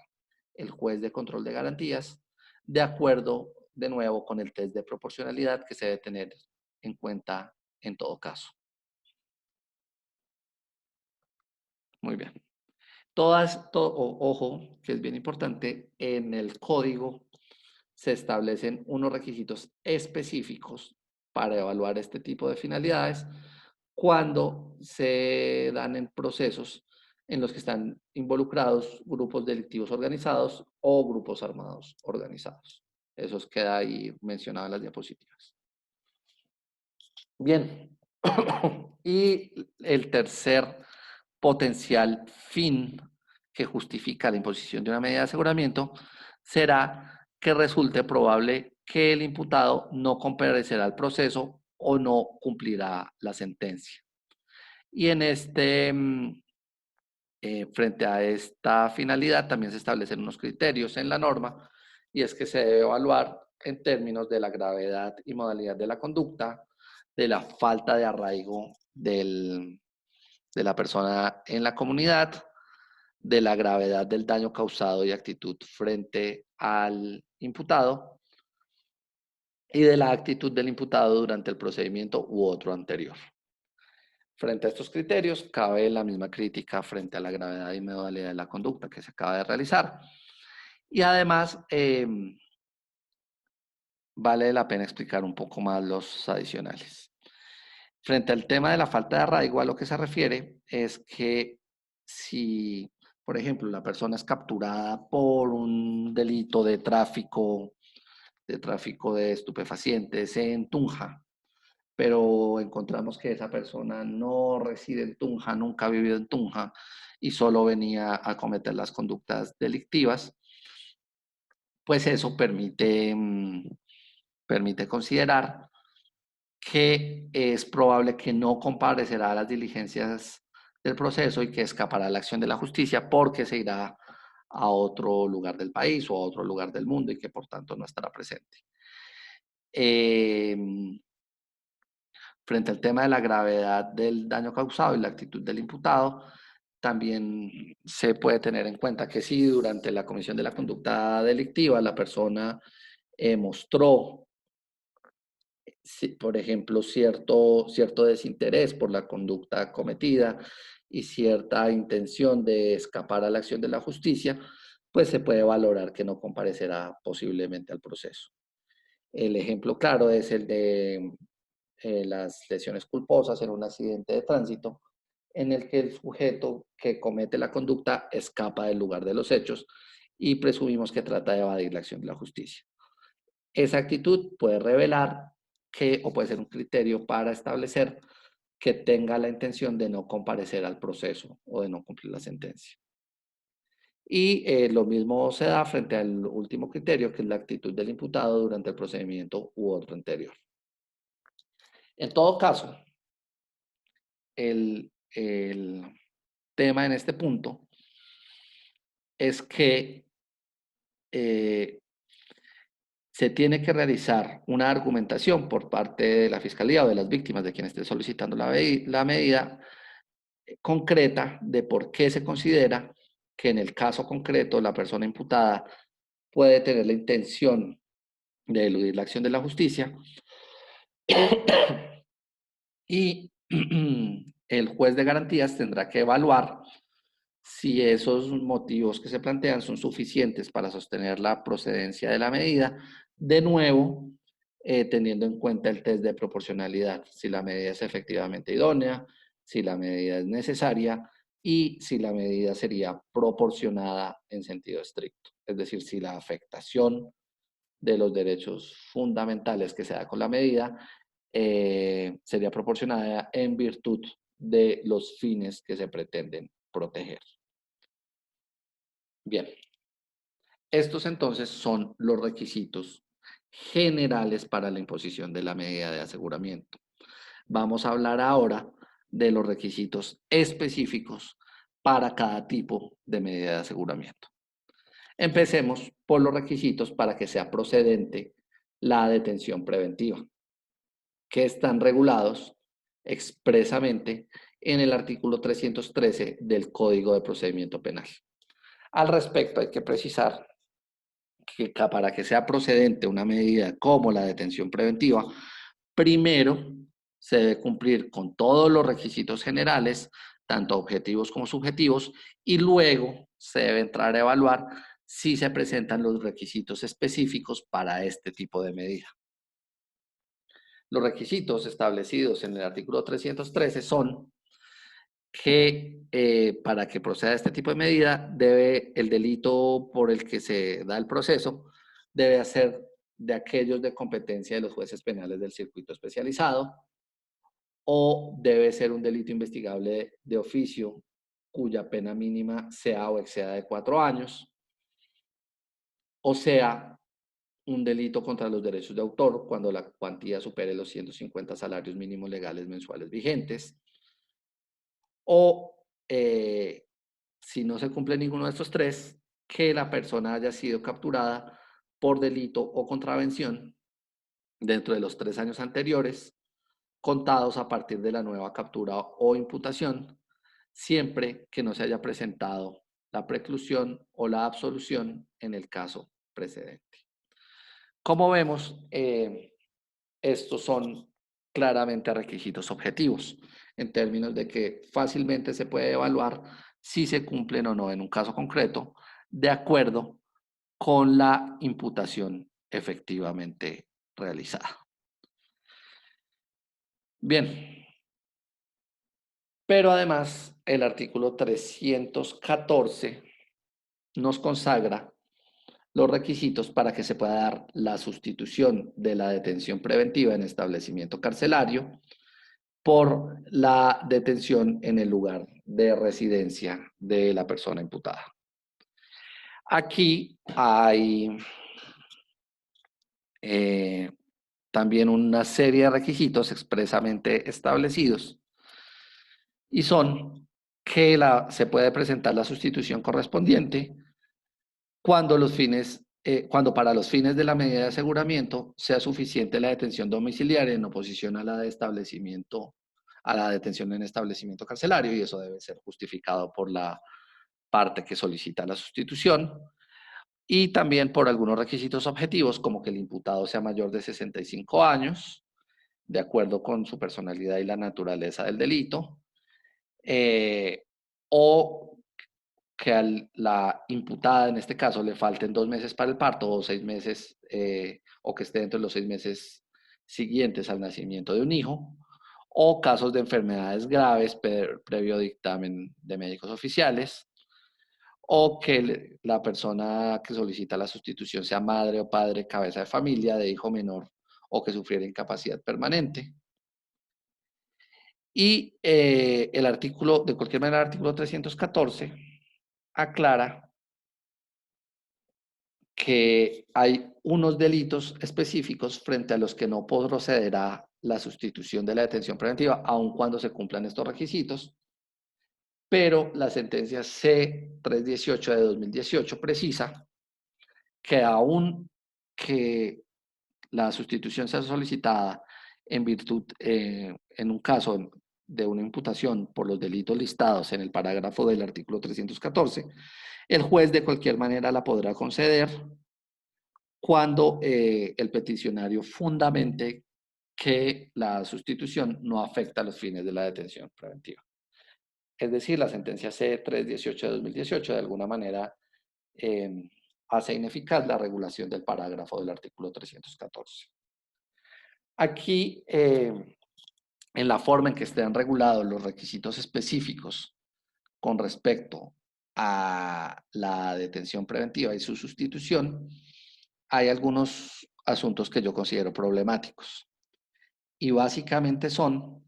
el juez de control de garantías de acuerdo, de nuevo, con el test de proporcionalidad que se debe tener en cuenta en todo caso. Muy bien. Ojo, que es bien importante, en el código se establecen unos requisitos específicos para evaluar este tipo de finalidades cuando se dan en procesos en los que están involucrados grupos delictivos organizados o grupos armados organizados. Eso queda ahí mencionado en las diapositivas. Bien. Y el tercer potencial fin que justifica la imposición de una medida de aseguramiento será que resulte probable que el imputado no comparecerá al proceso o no cumplirá la sentencia. Y frente a esta finalidad también se establecen unos criterios en la norma, y es que se debe evaluar en términos de la gravedad y modalidad de la conducta, de la falta de arraigo de la persona en la comunidad, de la gravedad del daño causado y actitud frente al imputado, y de la actitud del imputado durante el procedimiento u otro anterior. Frente a estos criterios, cabe la misma crítica frente a la gravedad y modalidad de la conducta que se acaba de realizar. Y además, vale la pena explicar un poco más los adicionales. Frente al tema de la falta de arraigo, a lo que se refiere es que si, por ejemplo, la persona es capturada por un delito de tráfico de estupefacientes en Tunja, pero encontramos que esa persona no reside en Tunja, nunca ha vivido en Tunja y solo venía a cometer las conductas delictivas, pues eso permite considerar que es probable que no comparecerá a las diligencias del proceso y que escapará a la acción de la justicia porque se irá a otro lugar del país o a otro lugar del mundo y que por tanto no estará presente. Frente al tema de la gravedad del daño causado y la actitud del imputado, también se puede tener en cuenta que si durante la comisión de la conducta delictiva la persona mostró, por ejemplo, cierto desinterés por la conducta cometida y cierta intención de escapar a la acción de la justicia, pues se puede valorar que no comparecerá posiblemente al proceso. El ejemplo claro es el de las lesiones culposas en un accidente de tránsito, en el que el sujeto que comete la conducta escapa del lugar de los hechos y presumimos que trata de evadir la acción de la justicia. Esa actitud puede revelar que, o puede ser un criterio para establecer que tenga la intención de no comparecer al proceso o de no cumplir la sentencia. Y lo mismo se da frente al último criterio, que es la actitud del imputado durante el procedimiento u otro anterior. En todo caso, el tema en este punto es que se tiene que realizar una argumentación por parte de la Fiscalía o de las víctimas de quien esté solicitando la medida concreta de por qué se considera que en el caso concreto la persona imputada puede tener la intención de eludir la acción de la justicia y el juez de garantías tendrá que evaluar si esos motivos que se plantean son suficientes para sostener la procedencia de la medida, de nuevo, teniendo en cuenta el test de proporcionalidad, si la medida es efectivamente idónea, si la medida es necesaria y si la medida sería proporcionada en sentido estricto. Es decir, si la afectación de los derechos fundamentales que se da con la medida sería proporcionada en virtud de los fines que se pretenden proteger. Bien, estos entonces son los requisitos generales para la imposición de la medida de aseguramiento. Vamos a hablar ahora de los requisitos específicos para cada tipo de medida de aseguramiento. Empecemos por los requisitos para que sea procedente la detención preventiva, que están regulados expresamente en el artículo 313 del Código de Procedimiento Penal. Al respecto, hay que precisar que para que sea procedente una medida como la detención preventiva, primero se debe cumplir con todos los requisitos generales, tanto objetivos como subjetivos, y luego se debe entrar a evaluar si se presentan los requisitos específicos para este tipo de medida. Los requisitos establecidos en el artículo 313 son que para que proceda este tipo de medida, debe el delito por el que se da el proceso debe ser de aquellos de competencia de los jueces penales del circuito especializado, o debe ser un delito investigable de oficio cuya pena mínima sea o exceda de 4 años, o sea, un delito contra los derechos de autor cuando la cuantía supere los 150 salarios mínimos legales mensuales vigentes, o si no se cumple ninguno de estos tres, que la persona haya sido capturada por delito o contravención dentro de los 3 años anteriores, contados a partir de la nueva captura o imputación, siempre que no se haya presentado la preclusión o la absolución en el caso precedente. Como vemos, estos son claramente requisitos objetivos, en términos de que fácilmente se puede evaluar si se cumplen o no en un caso concreto, de acuerdo con la imputación efectivamente realizada. Bien, pero además el artículo 314 nos consagra los requisitos para que se pueda dar la sustitución de la detención preventiva en establecimiento carcelario por la detención en el lugar de residencia de la persona imputada. Aquí hay también una serie de requisitos expresamente establecidos y son que se puede presentar la sustitución correspondiente cuando cuando para los fines de la medida de aseguramiento sea suficiente la detención domiciliaria en oposición a la de establecimiento, a la detención en establecimiento carcelario, y eso debe ser justificado por la parte que solicita la sustitución, y también por algunos requisitos objetivos, como que el imputado sea mayor de 65 años, de acuerdo con su personalidad y la naturaleza del delito, o que a la imputada, en este caso, le falten 2 meses para el parto o 6 meses, o que esté dentro de los 6 meses siguientes al nacimiento de un hijo, o casos de enfermedades graves previo dictamen de médicos oficiales, o que la persona que solicita la sustitución sea madre o padre, cabeza de familia, de hijo menor, o que sufriera incapacidad permanente. Y de cualquier manera, el artículo 314 aclara que hay unos delitos específicos frente a los que no procederá la sustitución de la detención preventiva, aun cuando se cumplan estos requisitos, pero la sentencia C-318 de 2018 precisa que aun que la sustitución sea solicitada en virtud, en un caso de una imputación por los delitos listados en el parágrafo del artículo 314, el juez de cualquier manera la podrá conceder cuando el peticionario fundamente que la sustitución no afecta a los fines de la detención preventiva. Es decir, la sentencia C-318 de 2018 de alguna manera hace ineficaz la regulación del parágrafo del artículo 314. Aquí, en la forma en que estén regulados los requisitos específicos con respecto a la detención preventiva y su sustitución, hay algunos asuntos que yo considero problemáticos. Y básicamente son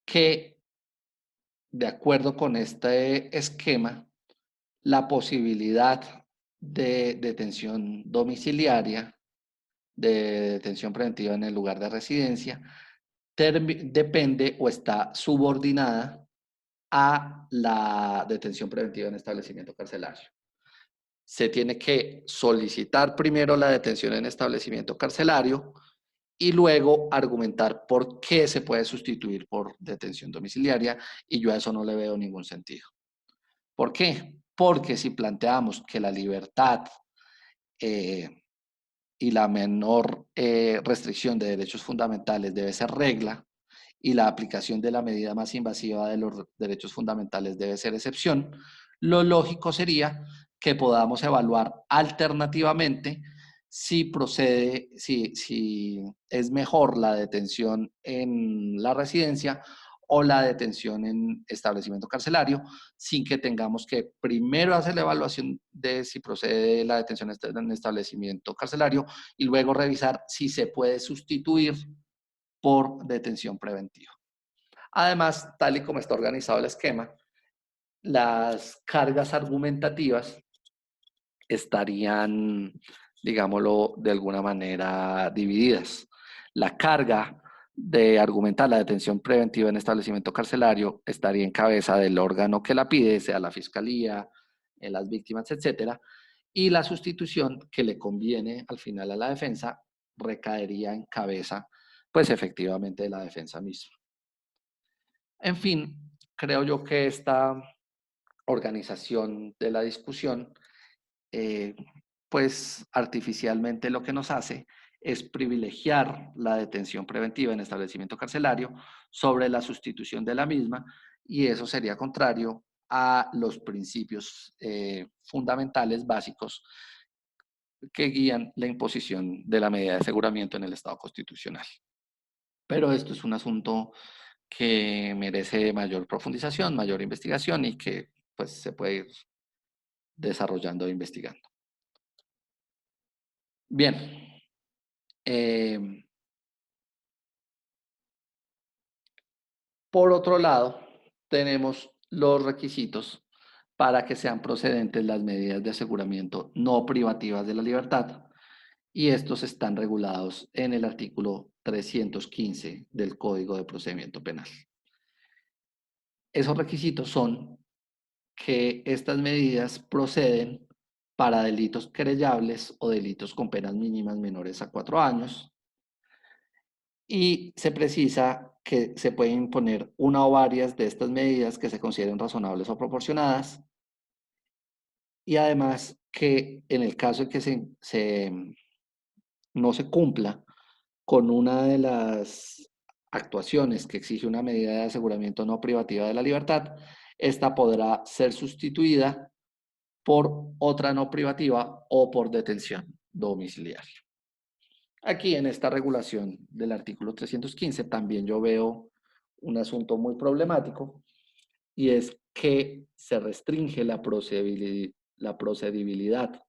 que, de acuerdo con este esquema, la posibilidad de detención domiciliaria, de detención preventiva en el lugar de residencia, depende o está subordinada a la detención preventiva en establecimiento carcelario. Se tiene que solicitar primero la detención en establecimiento carcelario y luego argumentar por qué se puede sustituir por detención domiciliaria, y yo a eso no le veo ningún sentido. ¿Por qué? Porque si planteamos que la libertad eh, y la menor restricción de derechos fundamentales debe ser regla y la aplicación de la medida más invasiva de los derechos fundamentales debe ser excepción, lo lógico sería que podamos evaluar alternativamente si procede, si es mejor la detención en la residencia o la detención en establecimiento carcelario, sin que tengamos que primero hacer la evaluación de si procede la detención en establecimiento carcelario y luego revisar si se puede sustituir por detención preventiva. Además, tal y como está organizado el esquema, las cargas argumentativas estarían, digámoslo, de alguna manera divididas. La carga de argumentar la detención preventiva en establecimiento carcelario estaría en cabeza del órgano que la pide, sea la fiscalía, las víctimas, etcétera, y la sustitución que le conviene al final a la defensa recaería en cabeza, pues efectivamente, de la defensa misma. En fin, creo yo que esta organización de la discusión, eh, pues artificialmente lo que nos hace es privilegiar la detención preventiva en establecimiento carcelario sobre la sustitución de la misma, y eso sería contrario a los principios fundamentales básicos que guían la imposición de la medida de aseguramiento en el Estado constitucional. Pero esto es un asunto que merece mayor profundización, mayor investigación y que pues se puede ir desarrollando e investigando. Bien, eh, por otro lado, tenemos los requisitos para que sean procedentes las medidas de aseguramiento no privativas de la libertad, y estos están regulados en el artículo 315 del Código de Procedimiento Penal. Esos requisitos son que estas medidas proceden para delitos querellables o delitos con penas mínimas menores a 4 años, y se precisa que se pueden imponer una o varias de estas medidas que se consideren razonables o proporcionadas, y además que en el caso de que no se cumpla con una de las actuaciones que exige una medida de aseguramiento no privativa de la libertad, esta podrá ser sustituida por otra no privativa o por detención domiciliaria. Aquí en esta regulación del artículo 315 también yo veo un asunto muy problemático, y es que se restringe la procedibilidad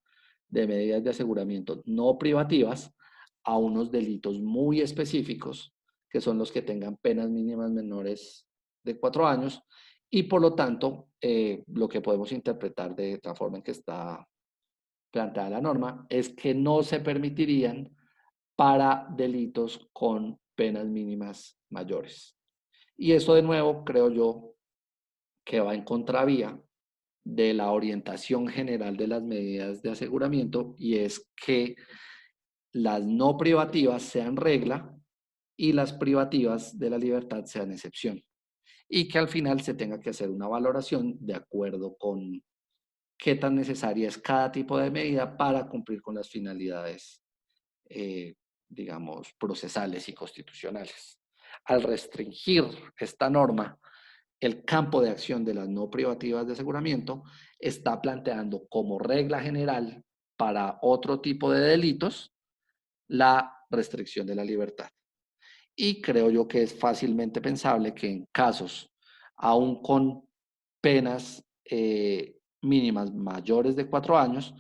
de medidas de aseguramiento no privativas a unos delitos muy específicos, que son los que tengan penas mínimas menores de 4 años, y por lo tanto, lo que podemos interpretar de la forma en que está planteada la norma es que no se permitirían para delitos con penas mínimas mayores. Y eso de nuevo creo yo que va en contravía de la orientación general de las medidas de aseguramiento, y es que las no privativas sean regla y las privativas de la libertad sean excepción, y que al final se tenga que hacer una valoración de acuerdo con qué tan necesaria es cada tipo de medida para cumplir con las finalidades, eh, digamos, procesales y constitucionales. Al restringir esta norma el campo de acción de las no privativas de aseguramiento, está planteando como regla general para otro tipo de delitos la restricción de la libertad. Y creo yo que es fácilmente pensable que en casos, aún con penas mínimas mayores de 4 años,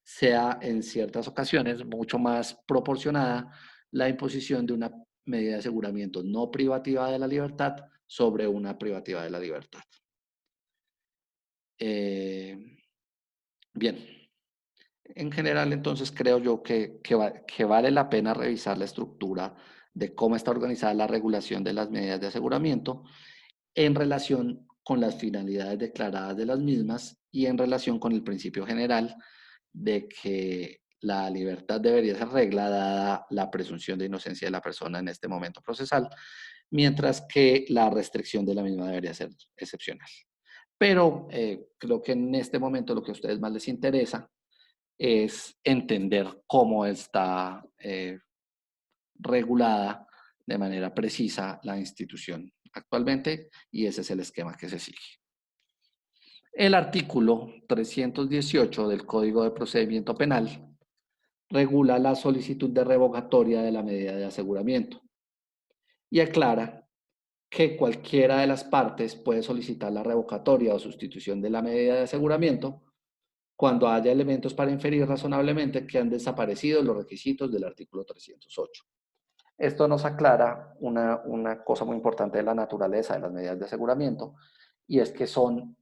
sea en ciertas ocasiones mucho más proporcionada la imposición de una medida de aseguramiento no privativa de la libertad sobre una privativa de la libertad. Eh, bien, en general entonces creo yo que vale la pena revisar la estructura de cómo está organizada la regulación de las medidas de aseguramiento en relación con las finalidades declaradas de las mismas y en relación con el principio general de que la libertad debería ser regla dada la presunción de inocencia de la persona en este momento procesal, mientras que la restricción de la misma debería ser excepcional. Pero creo que en este momento lo que a ustedes más les interesa es entender cómo está regulada de manera precisa la institución actualmente y ese es el esquema que se sigue. El artículo 318 del Código de Procedimiento Penal regula la solicitud de revocatoria de la medida de aseguramiento y aclara que cualquiera de las partes puede solicitar la revocatoria o sustitución de la medida de aseguramiento cuando haya elementos para inferir razonablemente que han desaparecido los requisitos del artículo 308. Esto nos aclara una cosa muy importante de la naturaleza de las medidas de aseguramiento y es que son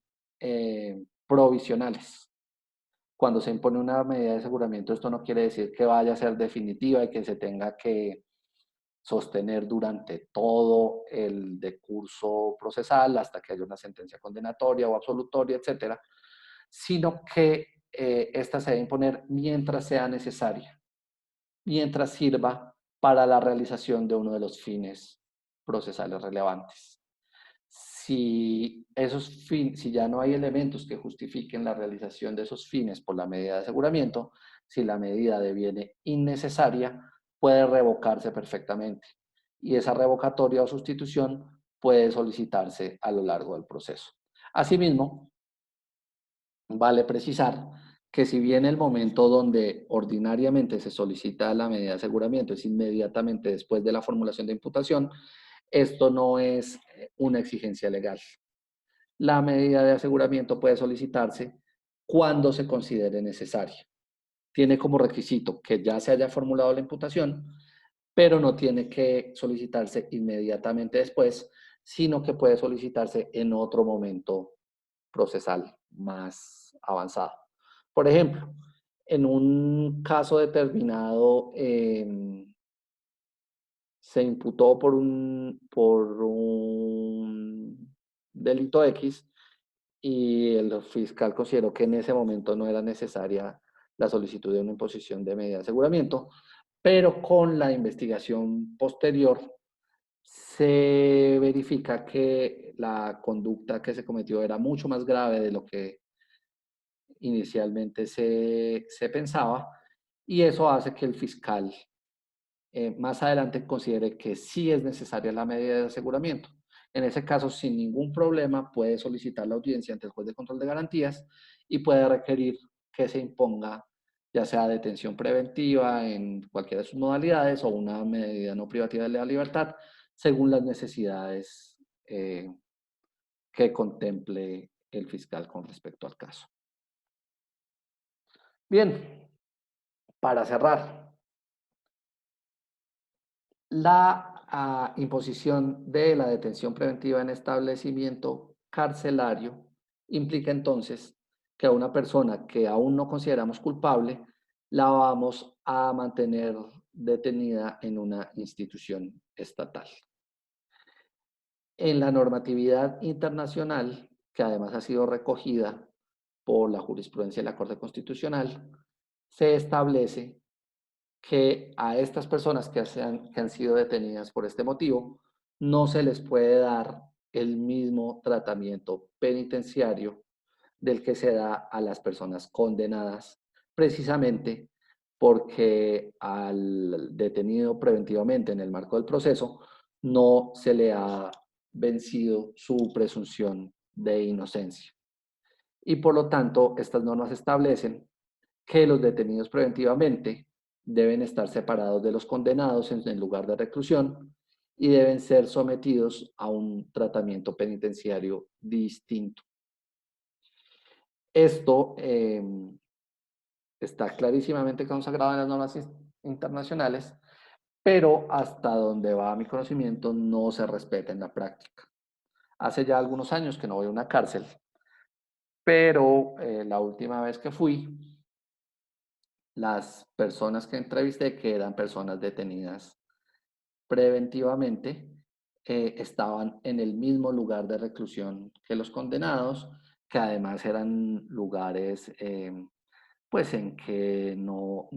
provisionales. Cuando se impone una medida de aseguramiento, esto no quiere decir que vaya a ser definitiva y que se tenga que sostener durante todo el decurso procesal hasta que haya una sentencia condenatoria o absolutoria, etcétera, sino que esta se debe imponer mientras sea necesaria, mientras sirva para la realización de uno de los fines procesales relevantes. Si ya no hay elementos que justifiquen la realización de esos fines por la medida de aseguramiento, si la medida deviene innecesaria, puede revocarse perfectamente. Y esa revocatoria o sustitución puede solicitarse a lo largo del proceso. Asimismo, vale precisar que si bien el momento donde ordinariamente se solicita la medida de aseguramiento es inmediatamente después de la formulación de imputación, esto no es una exigencia legal. La medida de aseguramiento puede solicitarse cuando se considere necesaria. Tiene como requisito que ya se haya formulado la imputación, pero no tiene que solicitarse inmediatamente después, sino que puede solicitarse en otro momento procesal más avanzado. Por ejemplo, en un caso determinado se imputó por un delito X y el fiscal consideró que en ese momento no era necesaria la solicitud de una imposición de medida de aseguramiento, pero con la investigación posterior se verifica que la conducta que se cometió era mucho más grave de lo que inicialmente se pensaba y eso hace que el fiscal más adelante considere que sí es necesaria la medida de aseguramiento. En ese caso, sin ningún problema, puede solicitar la audiencia ante el juez de control de garantías y puede requerir que se imponga ya sea detención preventiva en cualquiera de sus modalidades o una medida no privativa de la libertad, según las necesidades que contemple el fiscal con respecto al caso. Bien, para cerrar, la imposición de la detención preventiva en establecimiento carcelario implica entonces que a una persona que aún no consideramos culpable la vamos a mantener detenida en una institución estatal. En la normatividad internacional, que además ha sido recogida por la jurisprudencia de la Corte Constitucional, se establece que a estas personas que han sido detenidas por este motivo no se les puede dar el mismo tratamiento penitenciario del que se da a las personas condenadas, precisamente porque al detenido preventivamente en el marco del proceso no se le ha vencido su presunción de inocencia. Y por lo tanto, estas normas establecen que los detenidos preventivamente deben estar separados de los condenados en el lugar de reclusión y deben ser sometidos a un tratamiento penitenciario distinto. Esto está clarísimamente consagrado en las normas internacionales, pero hasta donde va mi conocimiento no se respeta en la práctica. Hace ya algunos años que no voy a una cárcel, pero la última vez que fui, las personas que entrevisté, que eran personas detenidas preventivamente, estaban en el mismo lugar de reclusión que los condenados, que además eran lugares pues en que no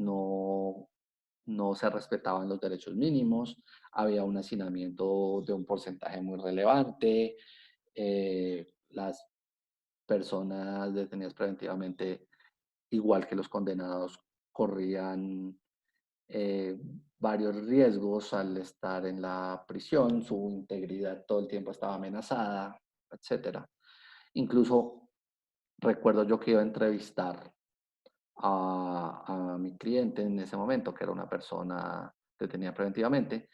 se respetaban los derechos mínimos, había un hacinamiento de un porcentaje muy relevante, las personas detenidas preventivamente, igual que los condenados, corrían eh, varios riesgos al estar en la prisión, su integridad todo el tiempo estaba amenazada, etcétera. Incluso recuerdo yo que iba a entrevistar a mi cliente en ese momento, que era una persona detenida preventivamente,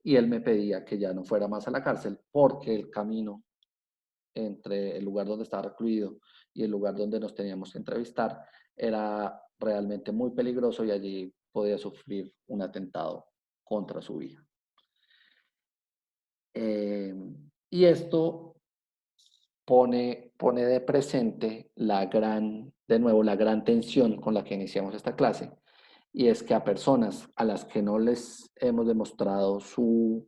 y él me pedía que ya no fuera más a la cárcel porque el camino entre el lugar donde estaba recluido y el lugar donde nos teníamos que entrevistar era realmente muy peligroso y allí podía sufrir un atentado contra su vida. Eh, y esto pone de presente de nuevo, la gran tensión con la que iniciamos esta clase, y es que a personas a las que no les hemos demostrado su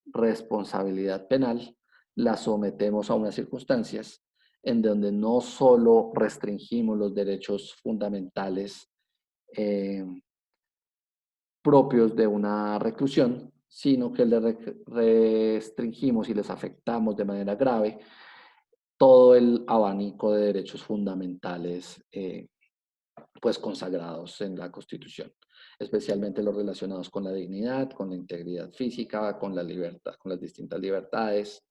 responsabilidad penal, las sometemos a unas circunstancias en donde no solo restringimos los derechos fundamentales eh, propios de una reclusión, sino que les restringimos y les afectamos de manera grave todo el abanico de derechos fundamentales pues consagrados en la Constitución, especialmente los relacionados con la dignidad, con la integridad física, con la libertad, con las distintas libertades,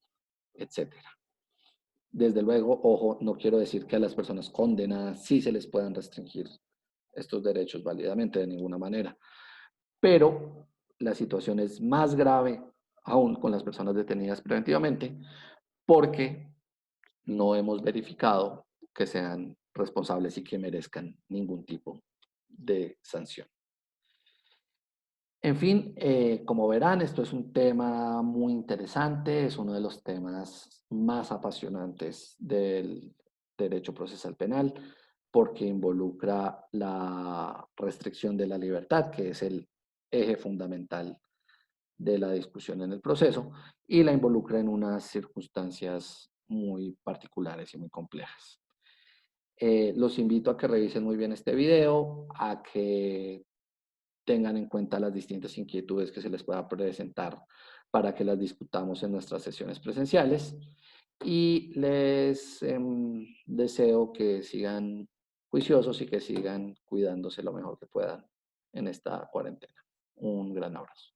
etcétera. Desde luego, ojo, no quiero decir que a las personas condenadas sí se les puedan restringir estos derechos válidamente de ninguna manera, pero la situación es más grave aún con las personas detenidas preventivamente porque no hemos verificado que sean responsables y que merezcan ningún tipo de sanción. En fin, como verán, esto es un tema muy interesante, es uno de los temas más apasionantes del derecho procesal penal, porque involucra la restricción de la libertad, que es el eje fundamental de la discusión en el proceso, y la involucra en unas circunstancias muy particulares y muy complejas. Los invito a que revisen muy bien este video, a que tengan en cuenta las distintas inquietudes que se les pueda presentar para que las discutamos en nuestras sesiones presenciales y les deseo que sigan juiciosos y que sigan cuidándose lo mejor que puedan en esta cuarentena. Un gran abrazo.